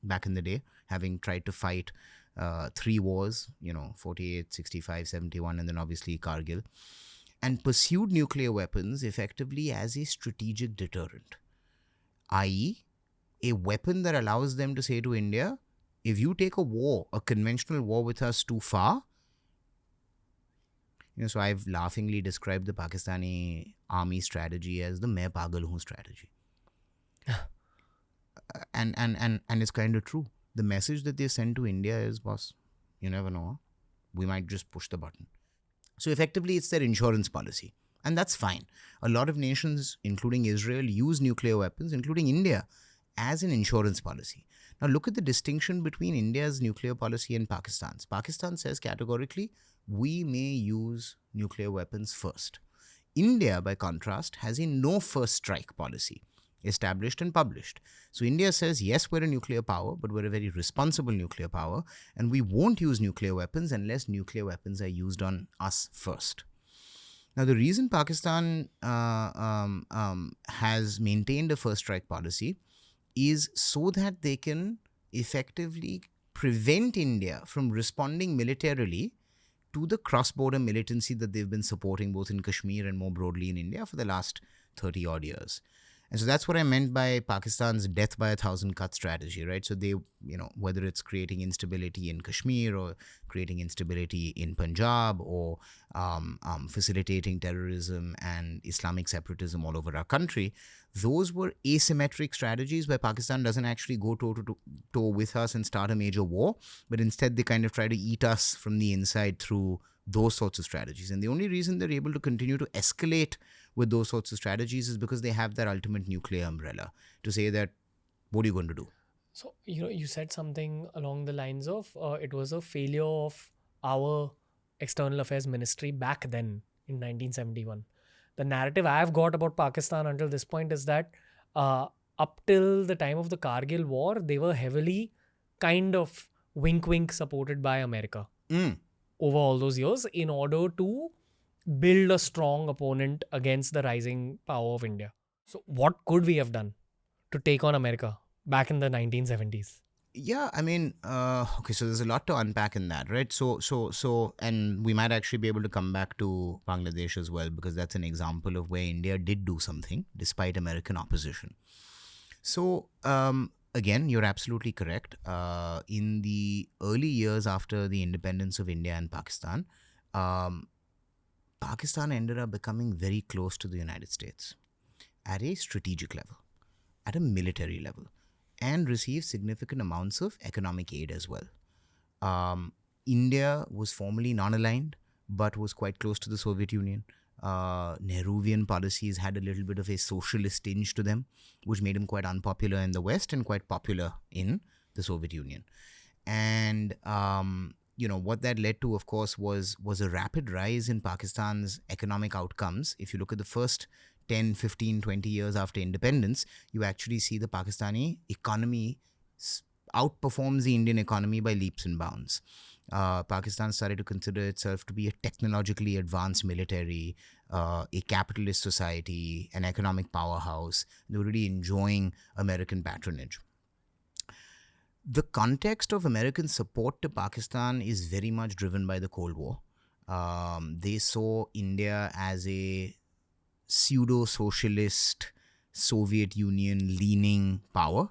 back in the day, having tried to fight 3 wars, 48, 65, 71, and then obviously Kargil, and pursued nuclear weapons effectively as a strategic deterrent, i.e., a weapon that allows them to say to India, if you take a conventional war with us too far, so I've laughingly described the Pakistani army strategy as the "Main pagal hoon" strategy. and it's kind of true. The message that they send to India is, boss, you never know. We might just push the button. So effectively, it's their insurance policy. And that's fine. A lot of nations, including Israel, use nuclear weapons, including India, as an insurance policy. Now look at the distinction between India's nuclear policy and Pakistan's. Pakistan says categorically, we may use nuclear weapons first. India, by contrast, has a no first strike policy established and published. So India says, yes, we're a nuclear power, but we're a very responsible nuclear power, and we won't use nuclear weapons unless nuclear weapons are used on us first. Now, the reason Pakistan has maintained a first strike policy is so that they can effectively prevent India from responding militarily to the cross-border militancy that they've been supporting both in Kashmir and more broadly in India for the last 30 odd years. And so that's what I meant by Pakistan's death by a thousand cut strategy, right? So they, whether it's creating instability in Kashmir or creating instability in Punjab or facilitating terrorism and Islamic separatism all over our country, those were asymmetric strategies where Pakistan doesn't actually go toe-to-toe with us and start a major war, but instead they kind of try to eat us from the inside through those sorts of strategies. And the only reason they're able to continue to escalate with those sorts of strategies is because they have that ultimate nuclear umbrella to say that, what are you going to do? So, you said something along the lines of it was a failure of our External Affairs Ministry back then in 1971. The narrative I've got about Pakistan until this point is that up till the time of the Kargil war, they were heavily kind of wink supported by America over all those years in order to build a strong opponent against the rising power of India. So what could we have done to take on America back in the 1970s? Yeah, I mean, okay, so there's a lot to unpack in that, right? So, and we might actually be able to come back to Bangladesh as well, because that's an example of where India did do something despite American opposition. So, again, you're absolutely correct. In the early years after the independence of India and Pakistan, Pakistan ended up becoming very close to the United States at a strategic level, at a military level, and received significant amounts of economic aid as well. India was formally non-aligned, but was quite close to the Soviet Union. Nehruvian policies had a little bit of a socialist tinge to them, which made them quite unpopular in the West and quite popular in the Soviet Union. And what that led to, of course, was a rapid rise in Pakistan's economic outcomes. If you look at the first 10, 15, 20 years after independence, you actually see the Pakistani economy outperforms the Indian economy by leaps and bounds. Pakistan started to consider itself to be a technologically advanced military, a capitalist society, an economic powerhouse. They were really enjoying American patronage. The context of American support to Pakistan is very much driven by the Cold War. They saw India as a pseudo-socialist Soviet Union leaning power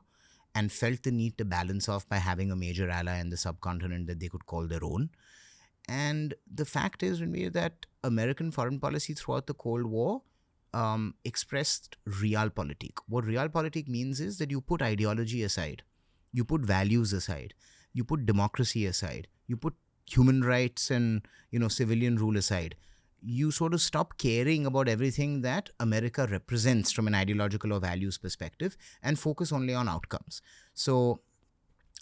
and felt the need to balance off by having a major ally in the subcontinent that they could call their own. And the fact is, Ranveer, that American foreign policy throughout the Cold War expressed realpolitik. What realpolitik means is that you put ideology aside, you put values aside, you put democracy aside, you put human rights and civilian rule aside. You sort of stop caring about everything that America represents from an ideological or values perspective and focus only on outcomes. So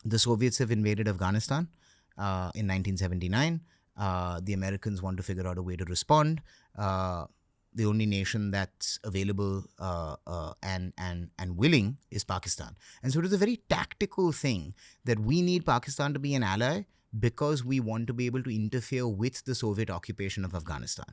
the Soviets have invaded Afghanistan in 1979. The Americans want to figure out a way to respond. The only nation that's available and willing is Pakistan. And so it is a very tactical thing that we need Pakistan to be an ally because we want to be able to interfere with the Soviet occupation of Afghanistan.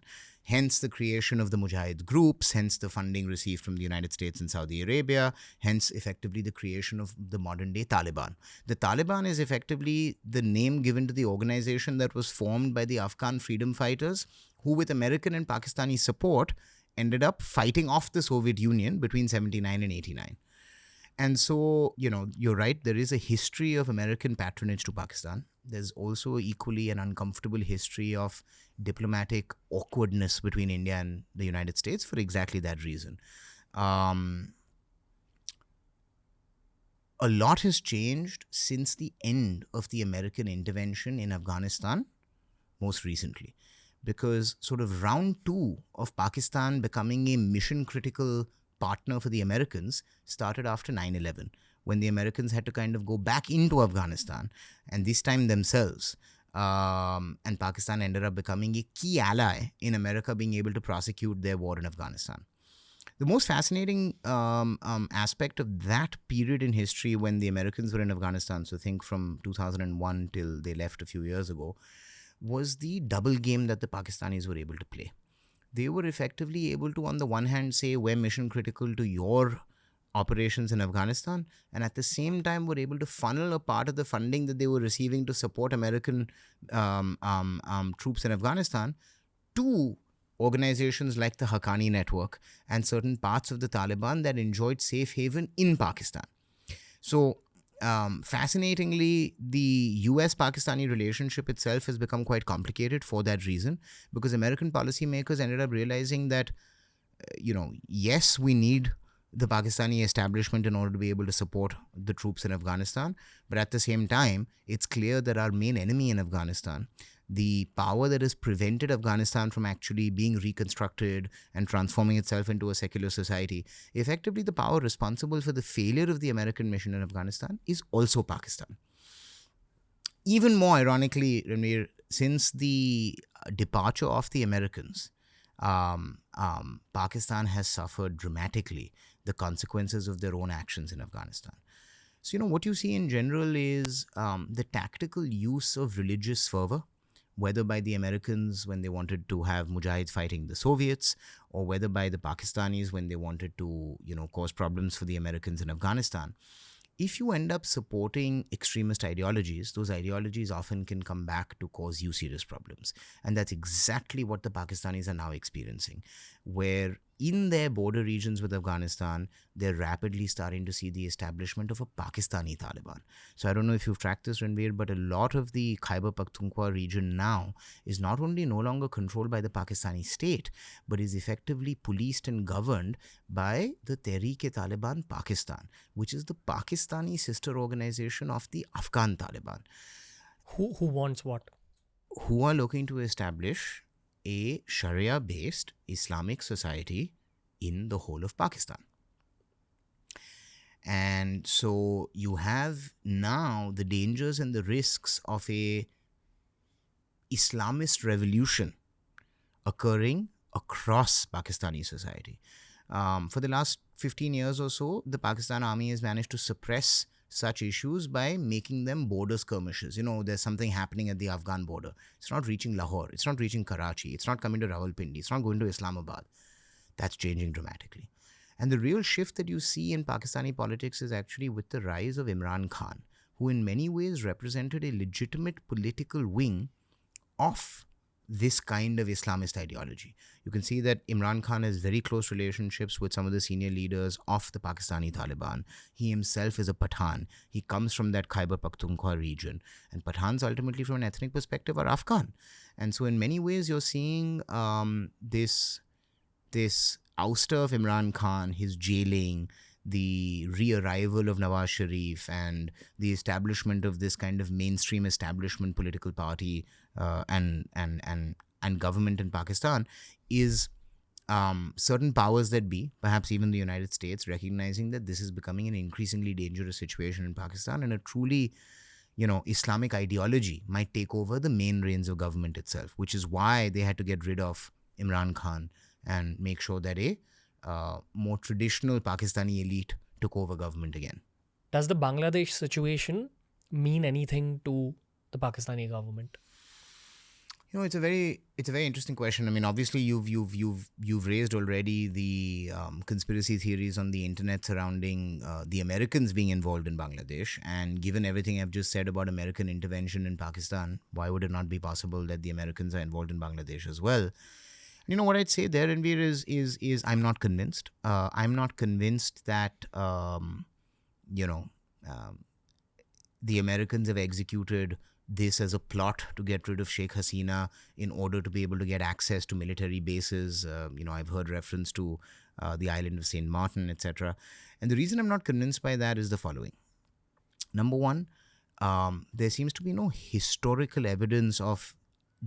Hence the creation of the Mujahid groups, hence the funding received from the United States and Saudi Arabia, hence effectively the creation of the modern day Taliban. The Taliban is effectively the name given to the organization that was formed by the Afghan freedom fighters who, with American and Pakistani support, ended up fighting off the Soviet Union between 79 and 89. And so, you're right, there is a history of American patronage to Pakistan. There's also equally an uncomfortable history of diplomatic awkwardness between India and the United States for exactly that reason. A lot has changed since the end of the American intervention in Afghanistan, most recently, because sort of round two of Pakistan becoming a mission-critical partner for the Americans started after 9/11, when the Americans had to kind of go back into Afghanistan, and this time themselves. And Pakistan ended up becoming a key ally in America being able to prosecute their war in Afghanistan. The most fascinating aspect of that period in history when the Americans were in Afghanistan, so think from 2001 till they left a few years ago, was the double game that the Pakistanis were able to play. They were effectively able to, on the one hand, say we're mission critical to your operations in Afghanistan, and at the same time were able to funnel a part of the funding that they were receiving to support American troops in Afghanistan to organizations like the Haqqani Network and certain parts of the Taliban that enjoyed safe haven in Pakistan. So fascinatingly, the US-Pakistani relationship itself has become quite complicated for that reason, because American policymakers ended up realizing that, yes, we need the Pakistani establishment in order to be able to support the troops in Afghanistan, but at the same time, it's clear that our main enemy in Afghanistan, the power that has prevented Afghanistan from actually being reconstructed and transforming itself into a secular society, effectively the power responsible for the failure of the American mission in Afghanistan is also Pakistan. Even more ironically, Ranveer, since the departure of the Americans, Pakistan has suffered dramatically the consequences of their own actions in Afghanistan. So, what you see in general is the tactical use of religious fervor, whether by the Americans when they wanted to have Mujahids fighting the Soviets, or whether by the Pakistanis when they wanted to, cause problems for the Americans in Afghanistan. If you end up supporting extremist ideologies, those ideologies often can come back to cause you serious problems. And that's exactly what the Pakistanis are now experiencing, where in their border regions with Afghanistan, they're rapidly starting to see the establishment of a Pakistani Taliban. So I don't know if you've tracked this, Ranveer, but a lot of the Khyber Pakhtunkhwa region now is not only no longer controlled by the Pakistani state, but is effectively policed and governed by the Tehreek-e-Taliban Pakistan, which is the Pakistani sister organization of the Afghan Taliban. Who wants what? Who are looking to establish a Sharia-based Islamic society in the whole of Pakistan. And so you have now the dangers and the risks of a Islamist revolution occurring across Pakistani society. For the last 15 years or so, the Pakistan army has managed to suppress such issues by making them border skirmishes. There's something happening at the Afghan border. It's not reaching Lahore. It's not reaching Karachi. It's not coming to Rawalpindi. It's not going to Islamabad. That's changing dramatically. And the real shift that you see in Pakistani politics is actually with the rise of Imran Khan, who in many ways represented a legitimate political wing of this kind of Islamist ideology. You can see that Imran Khan has very close relationships with some of the senior leaders of the Pakistani Taliban. He himself is a Pathan. He comes from that Khyber Pakhtunkhwa region. And Pathans, ultimately, from an ethnic perspective, are Afghan. And so in many ways, you're seeing this ouster of Imran Khan, his jailing, the re-arrival of Nawaz Sharif, and the establishment of this kind of mainstream establishment political party and government in Pakistan is certain powers that be, perhaps even the United States, recognizing that this is becoming an increasingly dangerous situation in Pakistan, and a truly Islamic ideology might take over the main reins of government itself, which is why they had to get rid of Imran Khan and make sure that a more traditional Pakistani elite took over government again. Does the Bangladesh situation mean anything to the Pakistani government? It's a very interesting question. I mean, obviously, you've raised already the conspiracy theories on the internet surrounding the Americans being involved in Bangladesh. And given everything I've just said about American intervention in Pakistan, why would it not be possible that the Americans are involved in Bangladesh as well? What I'd say there, Ranveer, is I'm not convinced. I'm not convinced that the Americans have executed this as a plot to get rid of Sheikh Hasina in order to be able to get access to military bases. I've heard reference to the island of St. Martin, etc. And the reason I'm not convinced by that is the following. Number one, there seems to be no historical evidence of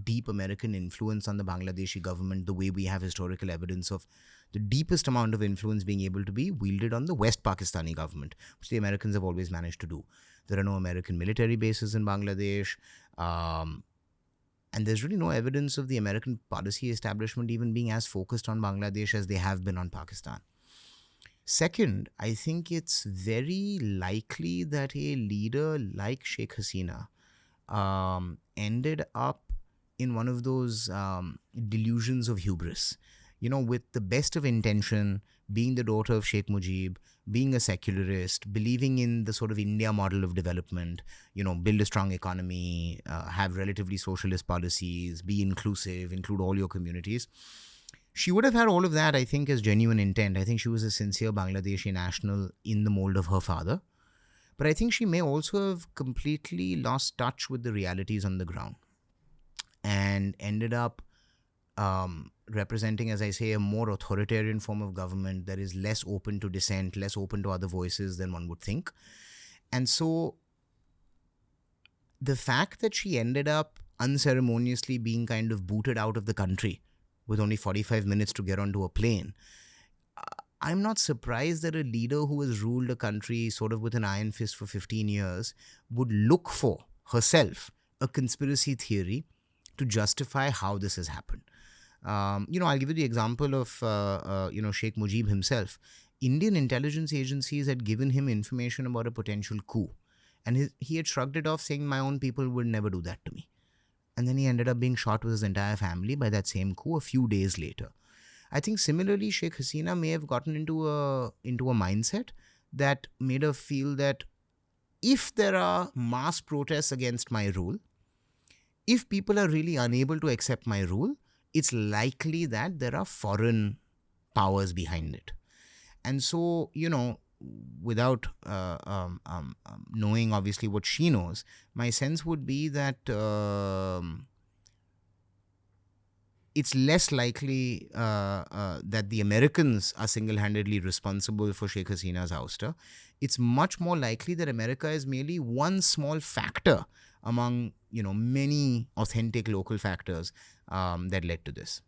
deep American influence on the Bangladeshi government the way we have historical evidence of the deepest amount of influence being able to be wielded on the West Pakistani government, which the Americans have always managed to do. There are no American military bases in Bangladesh, and there's really no evidence of the American policy establishment even being as focused on Bangladesh as they have been on Pakistan. Second, I think it's very likely that a leader like Sheikh Hasina ended up in one of those delusions of hubris, with the best of intention, being the daughter of Sheikh Mujib, being a secularist, believing in the sort of India model of development, build a strong economy, have relatively socialist policies, be inclusive, include all your communities. She would have had all of that, I think, as genuine intent. I think she was a sincere Bangladeshi national in the mold of her father. But I think she may also have completely lost touch with the realities on the ground and ended up representing, as I say, a more authoritarian form of government that is less open to dissent, less open to other voices than one would think. And so the fact that she ended up unceremoniously being kind of booted out of the country with only 45 minutes to get onto a plane, I'm not surprised that a leader who has ruled a country sort of with an iron fist for 15 years would look for herself a conspiracy theory to justify how this has happened. I'll give you the example of, Sheikh Mujib himself. Indian intelligence agencies had given him information about a potential coup. And he had shrugged it off, saying, my own people would never do that to me. And then he ended up being shot with his entire family by that same coup a few days later. I think similarly, Sheikh Hasina may have gotten into a mindset that made her feel that if there are mass protests against my rule, if people are really unable to accept my rule, it's likely that there are foreign powers behind it. And so, without knowing obviously what she knows, my sense would be that it's less likely that the Americans are single-handedly responsible for Sheikh Hasina's ouster. It's much more likely that America is merely one small factor among, many authentic local factors that led to this.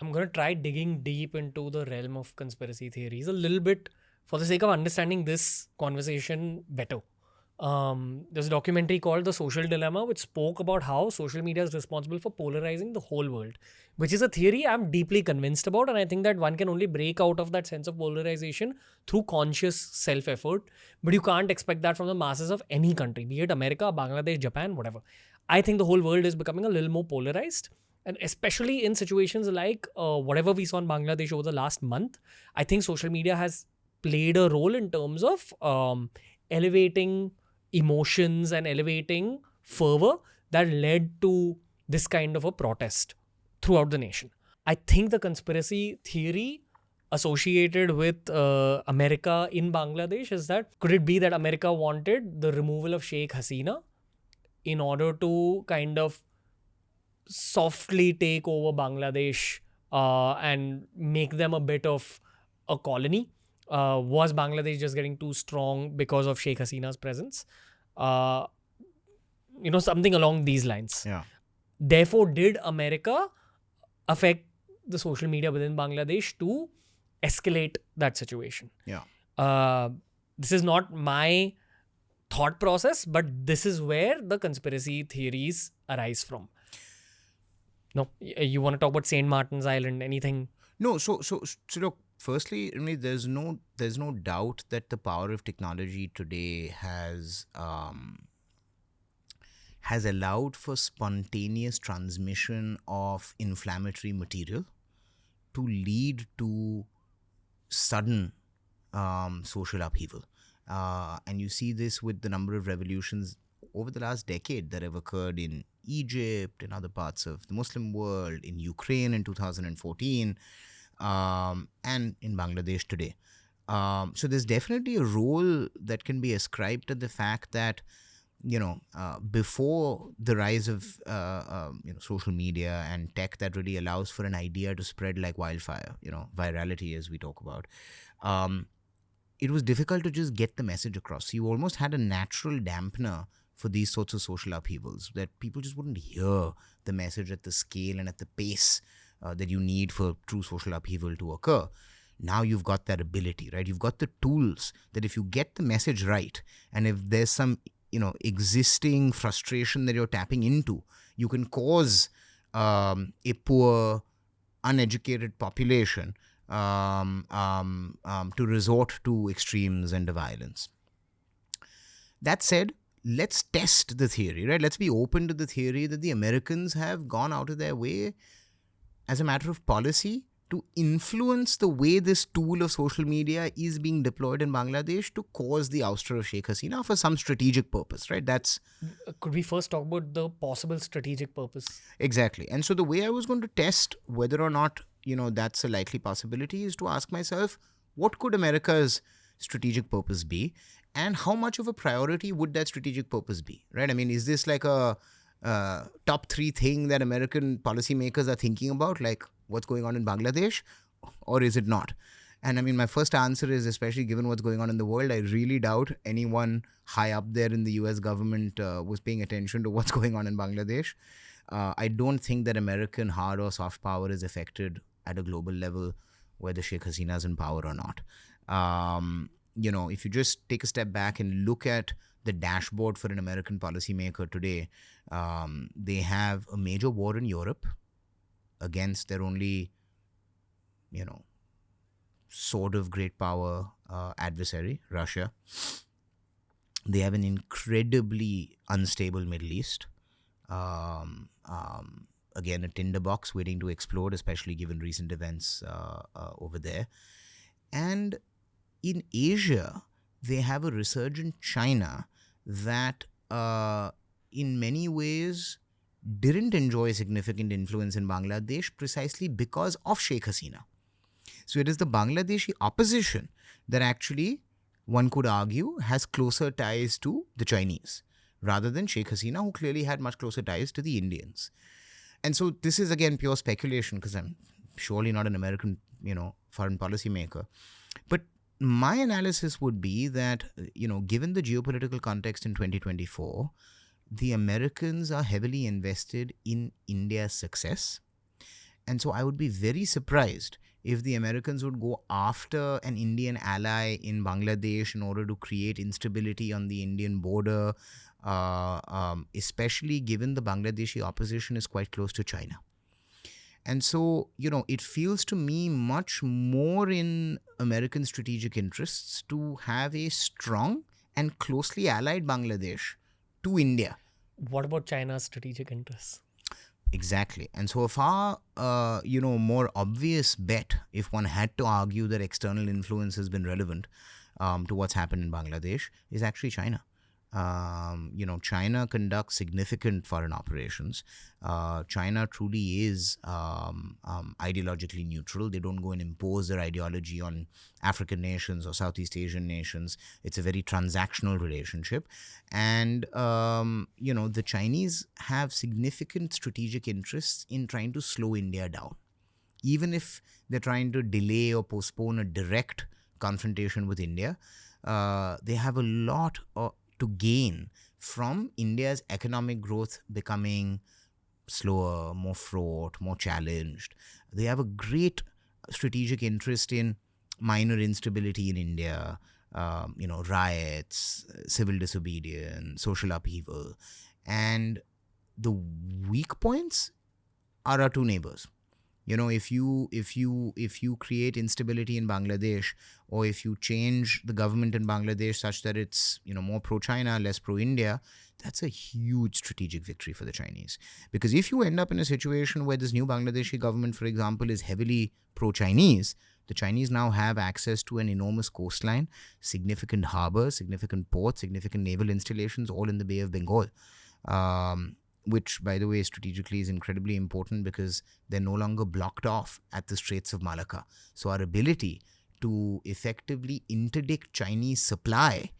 I'm going to try digging deep into the realm of conspiracy theories a little bit for the sake of understanding this conversation better. There's a documentary called The Social Dilemma, which spoke about how social media is responsible for polarizing the whole world, which is a theory I'm deeply convinced about. And I think that one can only break out of that sense of polarization through conscious self-effort. But you can't expect that from the masses of any country, be it America, Bangladesh, Japan, whatever. I think the whole world is becoming a little more polarized. And especially in situations like whatever we saw in Bangladesh over the last month, I think social media has played a role in terms of elevating emotions and elevating fervor that led to this kind of a protest throughout the nation. I think the conspiracy theory associated with America in Bangladesh is that could it be that America wanted the removal of Sheikh Hasina in order to kind of softly take over Bangladesh and make them a bit of a colony? Was Bangladesh just getting too strong because of Sheikh Hasina's presence? Uh, something along these lines. Yeah. Therefore, did America affect the social media within Bangladesh to escalate that situation? Yeah. This is not my thought process, but this is where the conspiracy theories arise from. No, you want to talk about St. Martin's Island? Anything? No, so look. Firstly, I mean, there's no doubt that the power of technology today has allowed for spontaneous transmission of inflammatory material to lead to sudden social upheaval. And you see this with the number of revolutions over the last decade that have occurred in Egypt, in other parts of the Muslim world, in Ukraine in 2014, and in Bangladesh today. So there's definitely a role that can be ascribed to the fact that, before the rise of social media and tech that really allows for an idea to spread like wildfire, virality as we talk about, it was difficult to just get the message across. You almost had a natural dampener for these sorts of social upheavals, that people just wouldn't hear the message at the scale and at the pace that you need for true social upheaval to occur. Now you've got that ability, right? You've got the tools that if you get the message right, and if there's some existing frustration that you're tapping into, you can cause a poor, uneducated population to resort to extremes and to violence. That said, let's test the theory, right? Let's be open to the theory that the Americans have gone out of their way as a matter of policy to influence the way this tool of social media is being deployed in Bangladesh to cause the ouster of Sheikh Hasina for some strategic purpose, right? Could we first talk about the possible strategic purpose? Exactly. And so the way I was going to test whether or not, that's a likely possibility is to ask myself, what could America's strategic purpose be? And how much of a priority would that strategic purpose be, right? I mean, is this like a top 3 thing that American policymakers are thinking about, like what's going on in Bangladesh, or is it not? And I mean, my first answer is, especially given what's going on in the world, I really doubt anyone high up there in the US government was paying attention to what's going on in Bangladesh. I don't think that American hard or soft power is affected at a global level, whether Sheikh Hasina is in power or not. If you just take a step back and look at the dashboard for an American policymaker today, they have a major war in Europe against their only, sort of great power adversary, Russia. They have an incredibly unstable Middle East. Again, a tinderbox waiting to explode, especially given recent events over there. And in Asia, they have a resurgent China that in many ways didn't enjoy significant influence in Bangladesh precisely because of Sheikh Hasina. So it is the Bangladeshi opposition that actually, one could argue, has closer ties to the Chinese rather than Sheikh Hasina, who clearly had much closer ties to the Indians. And so this is again pure speculation, because I'm surely not an American, foreign policy maker. But my analysis would be that, given the geopolitical context in 2024, the Americans are heavily invested in India's success. And so I would be very surprised if the Americans would go after an Indian ally in Bangladesh in order to create instability on the Indian border, especially given the Bangladeshi opposition is quite close to China. And so, it feels to me much more in American strategic interests to have a strong and closely allied Bangladesh to India. What about China's strategic interests? Exactly. And so a far, more obvious bet, if one had to argue that external influence has been relevant to what's happened in Bangladesh, is actually China. China conducts significant foreign operations. China truly is ideologically neutral. They don't go and impose their ideology on African nations or Southeast Asian nations. It's a very transactional relationship. And, the Chinese have significant strategic interests in trying to slow India down. Even if they're trying to delay or postpone a direct confrontation with India, they have a lot to gain from India's economic growth becoming slower, more fraught, more challenged. They have a great strategic interest in minor instability in India, riots, civil disobedience, social upheaval. And the weak points are our two neighbors. If you create instability in Bangladesh, or if you change the government in Bangladesh such that it's more pro-China, less pro-India, that's a huge strategic victory for the Chinese. Because if you end up in a situation where this new Bangladeshi government, for example, is heavily pro-Chinese, the Chinese now have access to an enormous coastline, significant harbors, significant ports, significant naval installations, all in the Bay of Bengal. Which, by the way, strategically is incredibly important because they're no longer blocked off at the Straits of Malacca. So our ability to effectively interdict Chinese supply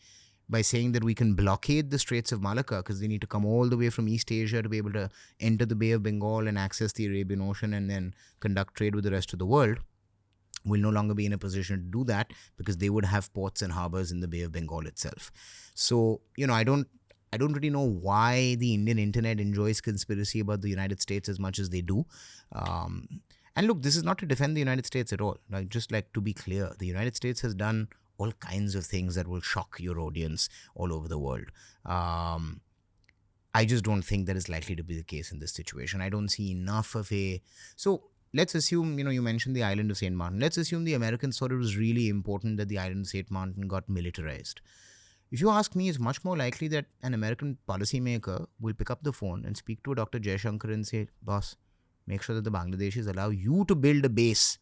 by saying that we can blockade the Straits of Malacca because they need to come all the way from East Asia to be able to enter the Bay of Bengal and access the Arabian Ocean and then conduct trade with the rest of the world, will no longer be in a position to do that because they would have ports and harbors in the Bay of Bengal itself. So, I don't really know why the Indian internet enjoys conspiracy about the United States as much as they do. And look, this is not to defend the United States at all. Just to be clear, the United States has done all kinds of things that will shock your audience all over the world. I just don't think that is likely to be the case in this situation. I don't see enough of a... So let's assume, you mentioned the island of St. Martin. Let's assume the Americans thought it was really important that the island of St. Martin got militarized. If you ask me, it's much more likely that an American policymaker will pick up the phone and speak to Dr. Jaishankar and say, boss, make sure that the Bangladeshis allow you to build a base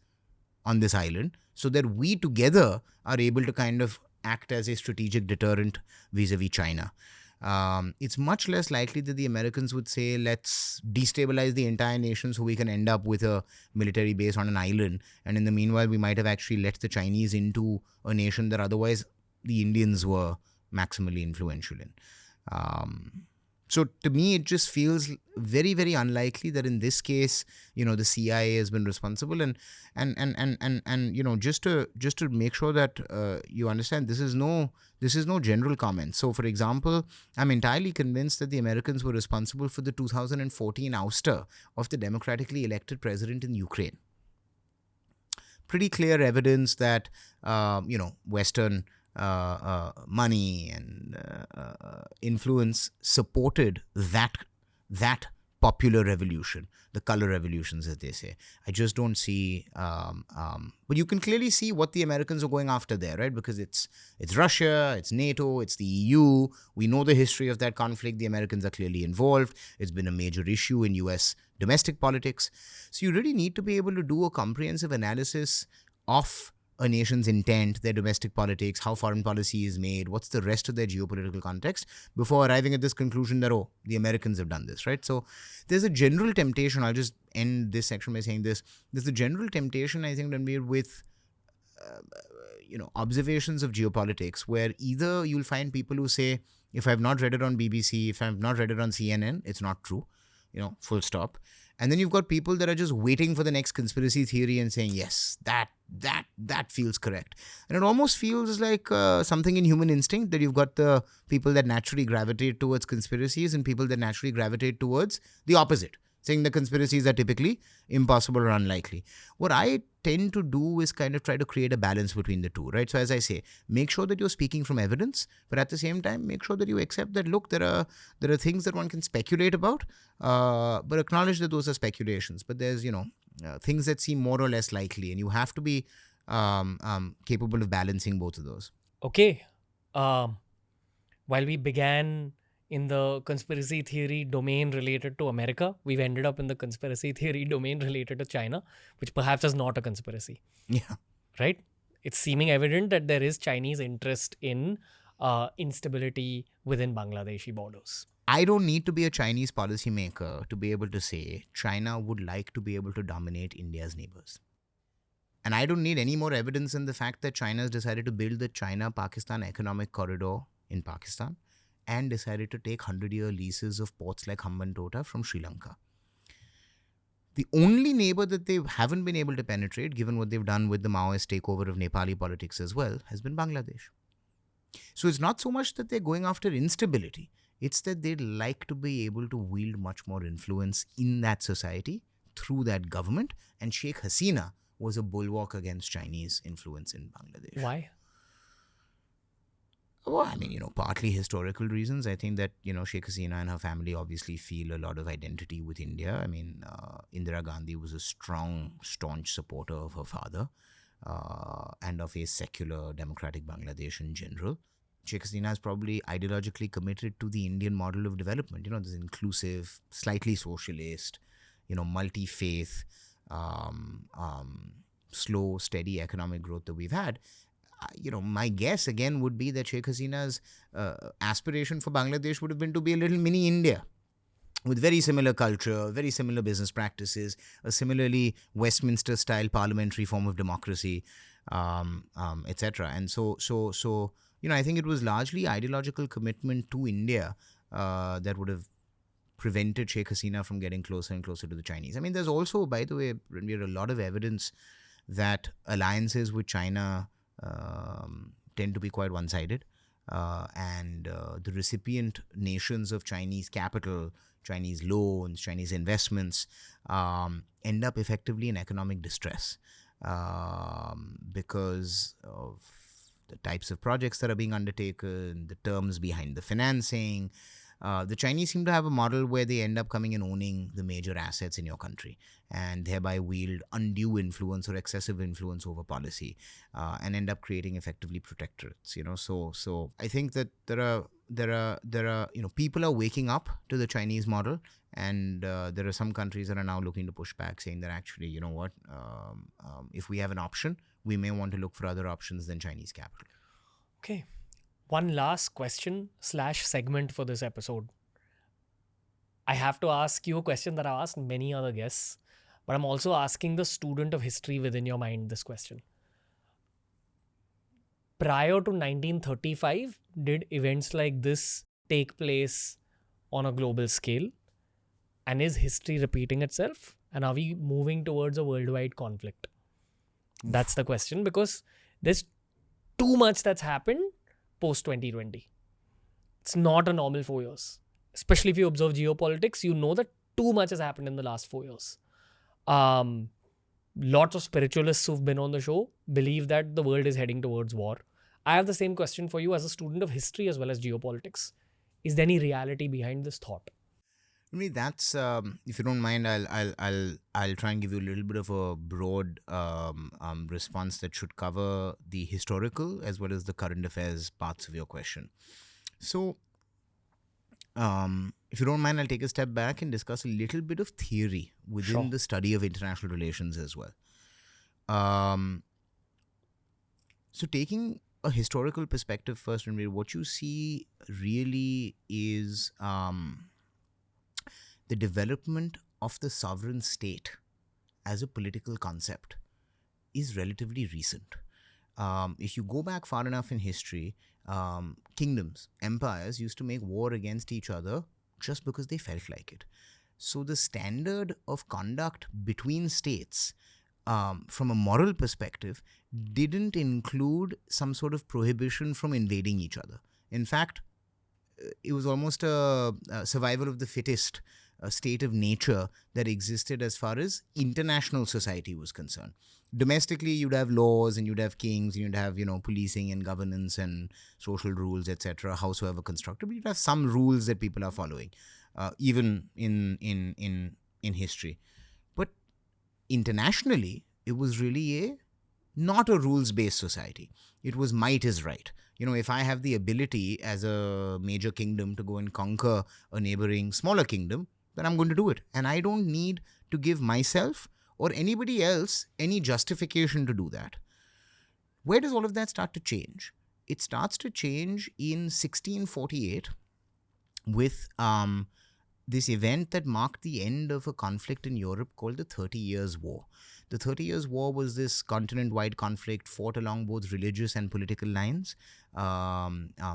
on this island so that we together are able to kind of act as a strategic deterrent vis-a-vis China. It's much less likely that the Americans would say, let's destabilize the entire nation so we can end up with a military base on an island. And in the meanwhile, we might have actually let the Chinese into a nation that otherwise the Indians were maximally influential in. So to me, it just feels very, very unlikely that in this case, the CIA has been responsible. And just to make sure that you understand, this is no general comment. So, for example, I'm entirely convinced that the Americans were responsible for the 2014 ouster of the democratically elected president in Ukraine. Pretty clear evidence that Western money and influence supported that popular revolution, the color revolutions, as they say. I just don't see, but you can clearly see what the Americans are going after there, right? Because it's Russia, it's NATO, it's the EU. We know the history of that conflict. The Americans are clearly involved. It's been a major issue in US domestic politics. So you really need to be able to do a comprehensive analysis of a nation's intent, their domestic politics, how foreign policy is made, what's the rest of their geopolitical context, before arriving at this conclusion that, the Americans have done this, right? So there's a general temptation, I'll just end this section by saying this, there's a general temptation, I think, Ranveer, with observations of geopolitics, where either you'll find people who say, if I've not read it on BBC, if I've not read it on CNN, it's not true, full stop. And then you've got people that are just waiting for the next conspiracy theory and saying, yes, that feels correct. And it almost feels like something in human instinct, that you've got the people that naturally gravitate towards conspiracies and people that naturally gravitate towards the opposite, saying the conspiracies are typically impossible or unlikely. What I tend to do is kind of try to create a balance between the two, right? So as I say, make sure that you're speaking from evidence, but at the same time, make sure that you accept that, look, there are things that one can speculate about, but acknowledge that those are speculations. But there's, things that seem more or less likely, and you have to be capable of balancing both of those. Okay. While we began in the conspiracy theory domain related to America, we've ended up in the conspiracy theory domain related to China, which perhaps is not a conspiracy. Yeah. Right? It's seeming evident that there is Chinese interest in instability within Bangladeshi borders? I don't need to be a Chinese policymaker to be able to say China would like to be able to dominate India's neighbors. And I don't need any more evidence than the fact that China has decided to build the China-Pakistan economic corridor in Pakistan and decided to take 100-year leases of ports like Hambantota from Sri Lanka. The only neighbor that they haven't been able to penetrate, given what they've done with the Maoist takeover of Nepali politics as well, has been Bangladesh. So it's not so much that they're going after instability. It's that they'd like to be able to wield much more influence in that society through that government. And Sheikh Hasina was a bulwark against Chinese influence in Bangladesh. Why? Well, I mean, partly historical reasons. I think that, Sheikh Hasina and her family obviously feel a lot of identity with India. I mean, Indira Gandhi was a strong, staunch supporter of her father and of a secular democratic Bangladesh in general. Sheikh Hasina is probably ideologically committed to the Indian model of development. This inclusive, slightly socialist, multi-faith, slow, steady economic growth that we've had. My guess again would be that Sheikh Hasina's aspiration for Bangladesh would have been to be a little mini India with very similar culture, very similar business practices, a similarly Westminster-style parliamentary form of democracy, etc. And so, I think it was largely ideological commitment to India that would have prevented Sheikh Hasina from getting closer and closer to the Chinese. I mean, there's also, by the way, Ranveer, a lot of evidence that alliances with China tend to be quite one-sided, and the recipient nations of Chinese capital, Chinese loans, Chinese investments end up effectively in economic distress because of the types of projects that are being undertaken, the terms behind the financing. The Chinese seem to have a model where they end up coming and owning the major assets in your country and thereby wield undue influence or excessive influence over policy and end up creating effectively protectorates. So I think that there are people are waking up to the Chinese model, and there are some countries that are now looking to push back, saying that actually, if we have an option, we may want to look for other options than Chinese capital. Okay. One last question / segment for this episode. I have to ask you a question that I've asked many other guests, but I'm also asking the student of history within your mind this question. Prior to 1935, did events like this take place on a global scale? And is history repeating itself? And are we moving towards a worldwide conflict? That's the question, because there's too much that's happened post 2020. It's not a normal 4 years. Especially if you observe geopolitics, you know that too much has happened in the last 4 years. Lots of spiritualists who've been on the show believe that the world is heading towards war. I have the same question for you as a student of history as well as geopolitics. Is there any reality behind this thought? I mean, that's if you don't mind, I'll try and give you a little bit of a broad response that should cover the historical as well as the current affairs parts of your question. So, if you don't mind, I'll take a step back and discuss a little bit of theory within the study of international relations as well. So, taking a historical perspective first, Ranveer, what you see really is the development of the sovereign state as a political concept is relatively recent. If you go back far enough in history, kingdoms, empires used to make war against each other just because they felt like it. So the standard of conduct between states from a moral perspective didn't include some sort of prohibition from invading each other. In fact, it was almost a survival of the fittest, a state of nature that existed as far as international society was concerned. Domestically, you'd have laws and you'd have kings and you'd have, policing and governance and social rules, etc., howsoever constructed. But you'd have some rules that people are following, even in history. But internationally, it was really not a rules-based society. It was might is right. If I have the ability as a major kingdom to go and conquer a neighboring smaller kingdom, then I'm going to do it. And I don't need to give myself or anybody else any justification to do that. Where does all of that start to change? it starts to change in 1648 with this event that marked the end of a conflict in Europe called the 30 Years' War. The 30 Years' War was this continent-wide conflict fought along both religious and political lines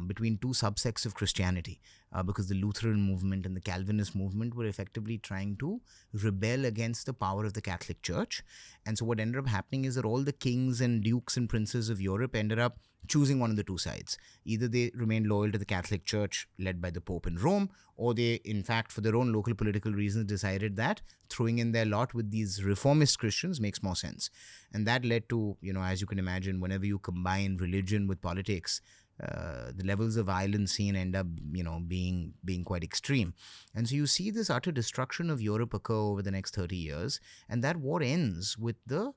between two subsects of Christianity, because the Lutheran movement and the Calvinist movement were effectively trying to rebel against the power of the Catholic Church. And so what ended up happening is that all the kings and dukes and princes of Europe ended up choosing one of the two sides. Either they remained loyal to the Catholic Church led by the Pope in Rome, or they, in fact, for their own local political reasons, decided that throwing in their lot with these reformist Christians makes more sense. And that led to, as you can imagine, whenever you combine religion with politics, the levels of violence seen end up, being quite extreme. And so you see this utter destruction of Europe occur over the next 30 years, and that war ends with the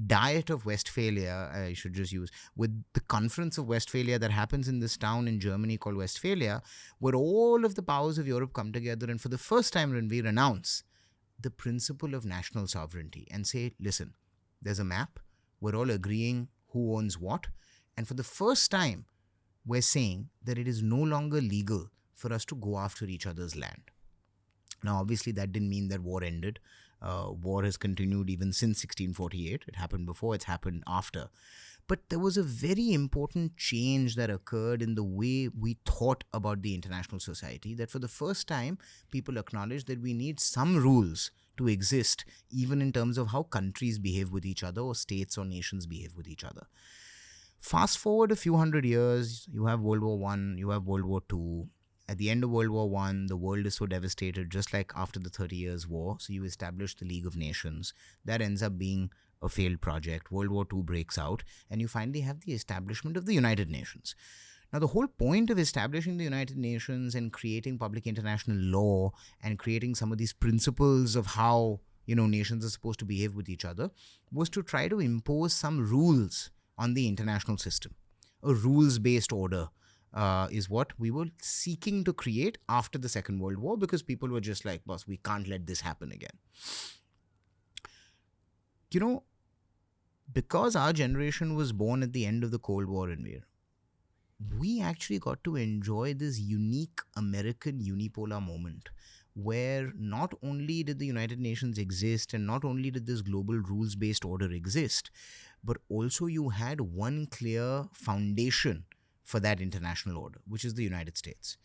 Diet of Westphalia, I should just use, with the Conference of Westphalia that happens in this town in Germany called Westphalia, where all of the powers of Europe come together and for the first time, Ranveer, announce the principle of national sovereignty and say, listen, there's a map, we're all agreeing who owns what, and for the first time, we're saying that it is no longer legal for us to go after each other's land. Now, obviously, that didn't mean that war ended. War has continued even since 1648. It happened before, it's happened after. But there was a very important change that occurred in the way we thought about the international society, that for the first time, people acknowledged that we need some rules to exist, even in terms of how countries behave with each other or states or nations behave with each other. Fast forward a few hundred years, you have World War I, you have World War II. At the end of World War I, the world is so devastated, just like after the 30 Years' War. So you establish the League of Nations. That ends up being a failed project. World War II breaks out, and you finally have the establishment of the United Nations. Now, the whole point of establishing the United Nations and creating public international law and creating some of these principles of how, nations are supposed to behave with each other was to try to impose some rules on the international system. A rules-based order is what we were seeking to create after the Second World War, because people were just like, boss, we can't let this happen again. Because our generation was born at the end of the Cold War, Ranveer, we actually got to enjoy this unique American unipolar moment where not only did the United Nations exist and not only did this global rules-based order exist, but also you had one clear foundation for that international order, which is the United States.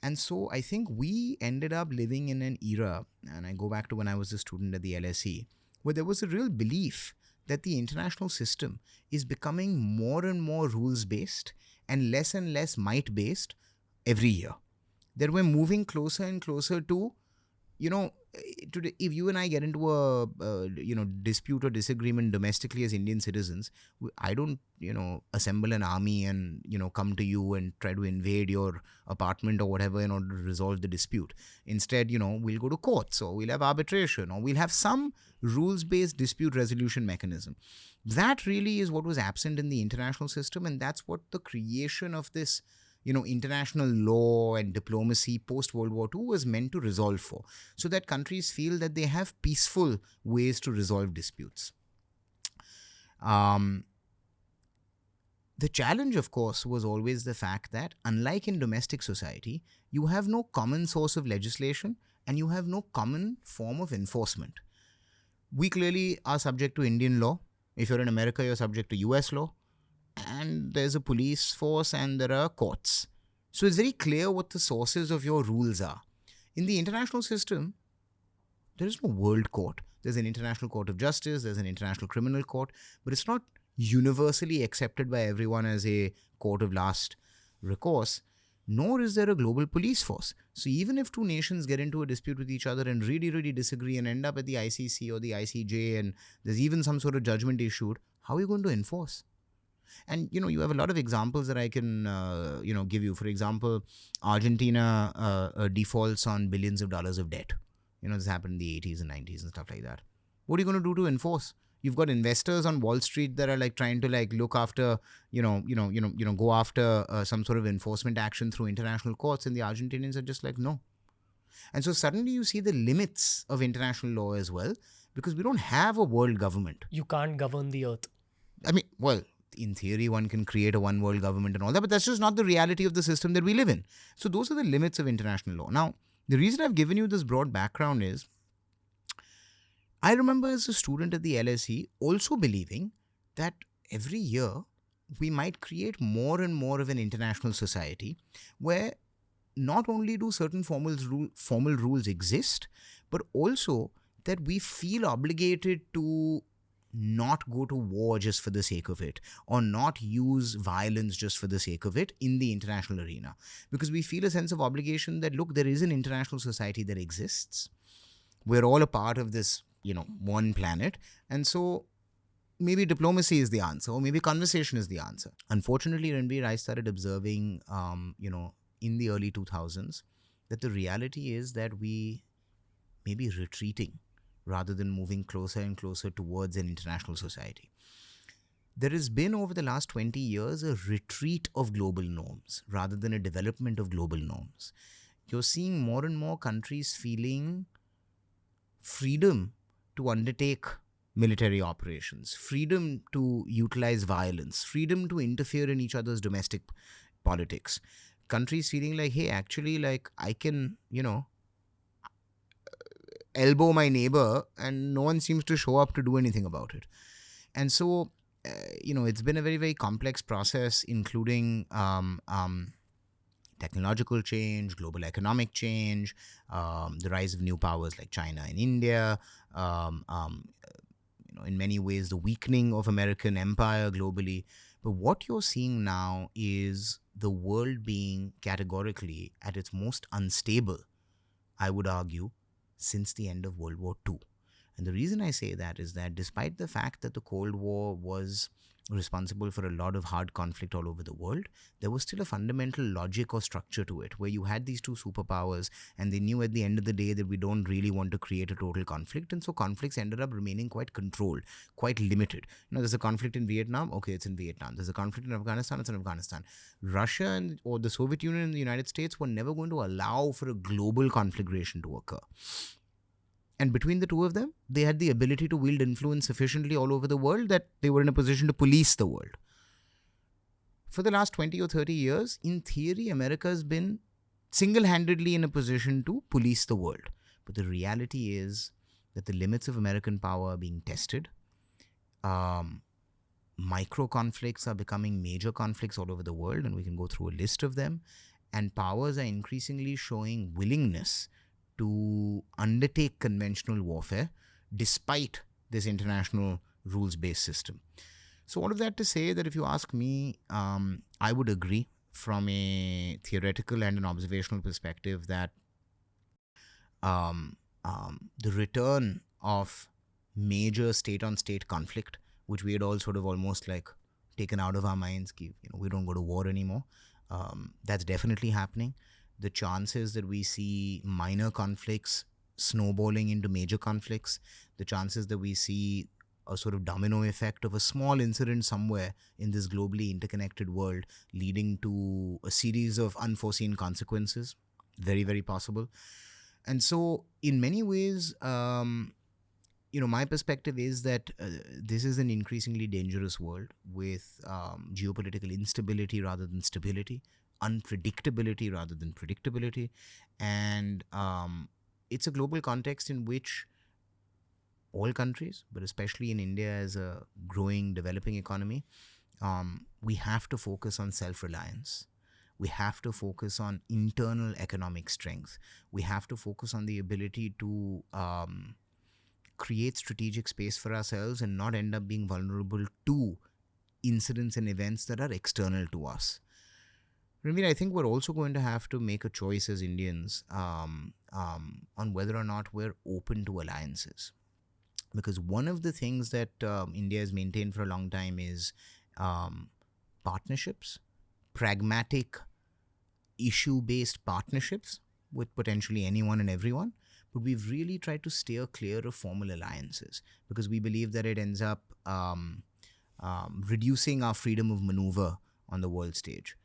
And so I think we ended up living in an era, and I go back to when I was a student at the LSE, where there was a real belief that the international system is becoming more and more rules-based and less might-based every year. That we're moving closer and closer to, if you and I get into a dispute or disagreement domestically as Indian citizens, I don't assemble an army and come to you and try to invade your apartment or whatever in order to resolve the dispute. Instead, we'll go to courts, or we'll have arbitration, or we'll have some rules-based dispute resolution mechanism. That really is what was absent in the international system, and that's what the creation of this international law and diplomacy post-World War II was meant to resolve for, so that countries feel that they have peaceful ways to resolve disputes. The challenge, of course, was always the fact that, unlike in domestic society, you have no common source of legislation and you have no common form of enforcement. We clearly are subject to Indian law. If you're in America, you're subject to US law. And there's a police force and there are courts. So it's very clear what the sources of your rules are. In the international system, there is no world court. There's an international court of justice, there's an international criminal court, but it's not universally accepted by everyone as a court of last recourse, nor is there a global police force. So even if two nations get into a dispute with each other and really disagree and end up at the ICC or the ICJ, and there's even some sort of judgment issued, how are you going to enforce? And, you have a lot of examples that I can, give you. For example, Argentina defaults on billions of dollars of debt. This happened in the 80s and 90s and stuff like that. What are you going to do to enforce? You've got investors on Wall Street that are trying to look after, go after some sort of enforcement action through international courts, and the Argentinians are just no. And so suddenly you see the limits of international law as well, because we don't have a world government. You can't govern the earth. I mean, well, in theory, one can create a one world government and all that, but that's just not the reality of the system that we live in. So those are the limits of international law. Now, the reason I've given you this broad background is I remember as a student at the LSE also believing that every year we might create more and more of an international society where not only do certain formal rules exist, but also that we feel obligated to not go to war just for the sake of it, or not use violence just for the sake of it in the international arena. Because we feel a sense of obligation that, look, there is an international society that exists. We're all a part of this, one planet. And so maybe diplomacy is the answer, or maybe conversation is the answer. Unfortunately, Ranveer, I started observing, in the early 2000s, that the reality is that we may be retreating rather than moving closer and closer towards an international society. There has been over the last 20 years a retreat of global norms rather than a development of global norms. You're seeing more and more countries feeling freedom to undertake military operations, freedom to utilize violence, freedom to interfere in each other's domestic politics. Countries feeling like, hey, actually, like, I can, elbow my neighbor and no one seems to show up to do anything about it. And so, it's been a very, very complex process, including technological change, global economic change, the rise of new powers like China and India, in many ways, the weakening of American empire globally. But what you're seeing now is the world being categorically at its most unstable, I would argue, since the end of World War II. And the reason I say that is that despite the fact that the Cold War was responsible for a lot of hard conflict all over the world, there was still a fundamental logic or structure to it, where you had these two superpowers and they knew at the end of the day that we don't really want to create a total conflict. And so conflicts ended up remaining quite controlled, quite limited. There's a conflict in Vietnam, okay, it's in Vietnam. There's a conflict in Afghanistan, it's in Afghanistan. Russia or the Soviet Union and the United States were never going to allow for a global conflagration to occur. And between the two of them, they had the ability to wield influence sufficiently all over the world that they were in a position to police the world. For the last 20 or 30 years, in theory, America has been single-handedly in a position to police the world. But the reality is that the limits of American power are being tested. Micro conflicts are becoming major conflicts all over the world, and we can go through a list of them. And powers are increasingly showing willingness to undertake conventional warfare despite this international rules-based system. So all of that to say that if you ask me, I would agree from a theoretical and an observational perspective that the return of major state-on-state conflict, which we had all sort of almost like taken out of our minds, we don't go to war anymore, that's definitely happening. The chances that we see minor conflicts snowballing into major conflicts, the chances that we see a sort of domino effect of a small incident somewhere in this globally interconnected world leading to a series of unforeseen consequences, very, very possible. And so in many ways, my perspective is that this is an increasingly dangerous world with geopolitical instability rather than stability, unpredictability rather than predictability. And it's a global context in which all countries, but especially in India as a growing, developing economy, we have to focus on self-reliance. We have to focus on internal economic strength. We have to focus on the ability to create strategic space for ourselves and not end up being vulnerable to incidents and events that are external to us. Ranveer, I think we're also going to have to make a choice as Indians on whether or not we're open to alliances. Because one of the things that India has maintained for a long time is partnerships, pragmatic, issue-based partnerships with potentially anyone and everyone. But we've really tried to steer clear of formal alliances because we believe that it ends up reducing our freedom of maneuver on the world stage.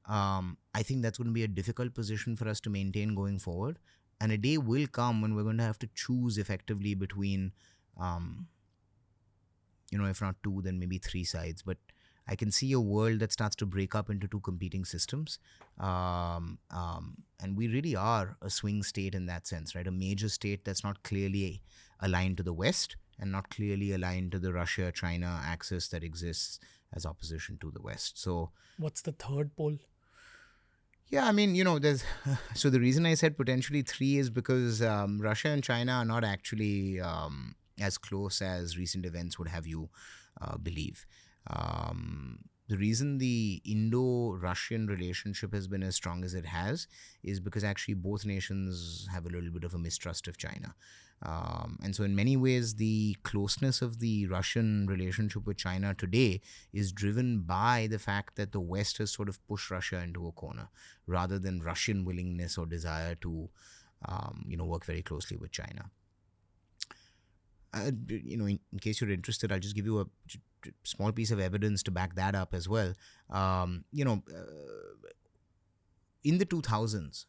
I think that's going to be a difficult position for us to maintain going forward. And a day will come when we're going to have to choose effectively between, if not two, then maybe three sides. But I can see a world that starts to break up into two competing systems. And we really are a swing state in that sense, right? A major state that's not clearly aligned to the West and not clearly aligned to the Russia-China axis that exists as opposition to the West. So, What's the third pole? yeah, I mean, there's so the reason I said potentially three is because Russia and China are not actually as close as recent events would have you believe. The reason the Indo-Russian relationship has been as strong as it has is because actually both nations have a little bit of a mistrust of China. And so in many ways, the closeness of the Russian relationship with China today is driven by the fact that the West has sort of pushed Russia into a corner rather than Russian willingness or desire to, work very closely with China. In case you're interested, I'll just give you a small piece of evidence to back that up as well. In the 2000s,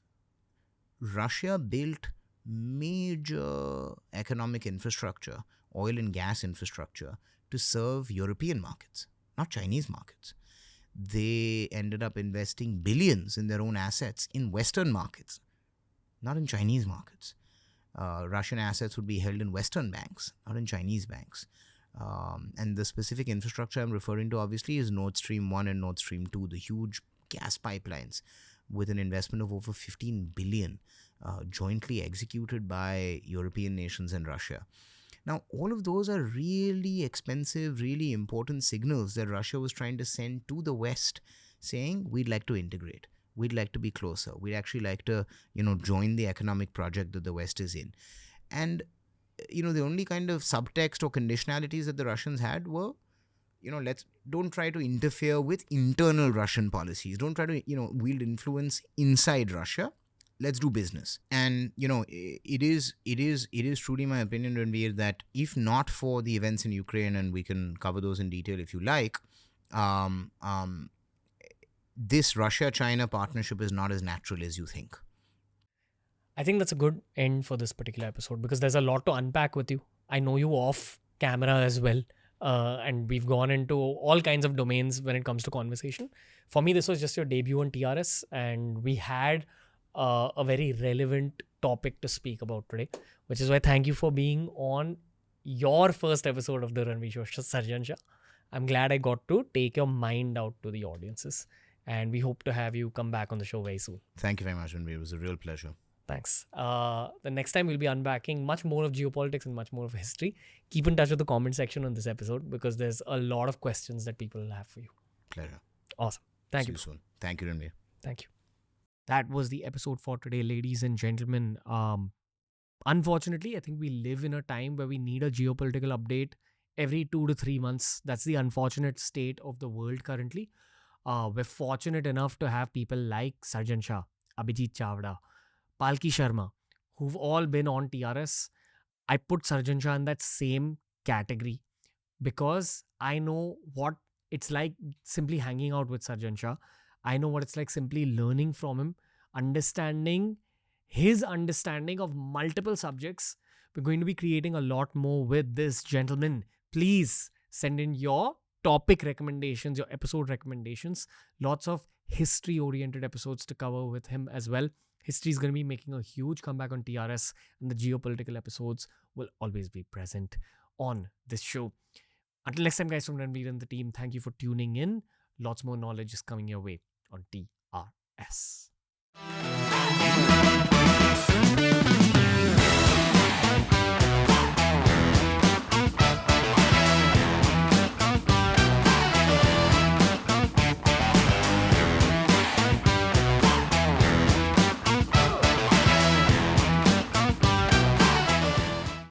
Russia built major economic infrastructure, oil and gas infrastructure, to serve European markets, not Chinese markets. They ended up investing billions in their own assets in Western markets, not in Chinese markets. Russian assets would be held in Western banks, not in Chinese banks. And the specific infrastructure I'm referring to, obviously, is Nord Stream 1 and Nord Stream 2, the huge gas pipelines with an investment of over 15 billion jointly executed by European nations and Russia. Now, all of those are really expensive, really important signals that Russia was trying to send to the West, saying, we'd like to integrate. We'd like to be closer. We'd actually like to, join the economic project that the West is in. And, the only kind of subtext or conditionalities that the Russians had were, don't try to interfere with internal Russian policies. Don't try to, wield influence inside Russia. Let's do business. And, it is truly my opinion, Ranveer, that if not for the events in Ukraine, and we can cover those in detail if you like, this Russia-China partnership is not as natural as you think. I think that's a good end for this particular episode because there's a lot to unpack with you. I know you off camera as well. And we've gone into all kinds of domains when it comes to conversation. For me, this was just your debut on TRS, and we had a very relevant topic to speak about today, which is why thank you for being on your first episode of the Ranveer Show, Sarjan Shah. I'm glad I got to take your mind out to the audiences, and we hope to have you come back on the show very soon. Thank you very much, Ranveer. It was a real pleasure. Thanks. The next time we'll be unpacking much more of geopolitics and much more of history. Keep in touch with the comment section on this episode because there's a lot of questions that people will have for you. Pleasure. Awesome. Thank See you. soon. Thank you, Ranveer. Thank you. That was the episode for today, ladies and gentlemen. Unfortunately, I think we live in a time where we need a geopolitical update every 2 to 3 months. That's the unfortunate state of the world currently. We're fortunate enough to have people like Sarjan Shah, Abhijit Chavda, Palki Sharma, who've all been on TRS. I put Sarjan Shah in that same category because I know what it's like simply hanging out with Sarjan Shah. I know what it's like simply learning from him, understanding his understanding of multiple subjects. We're going to be creating a lot more with this gentleman. Please send in your topic recommendations, your episode recommendations. Lots of history-oriented episodes to cover with him as well. History is going to be making a huge comeback on TRS, and the geopolitical episodes will always be present on this show. Until next time, guys, from Ranveer and the team, thank you for tuning in. Lots more knowledge is coming your way on TRS.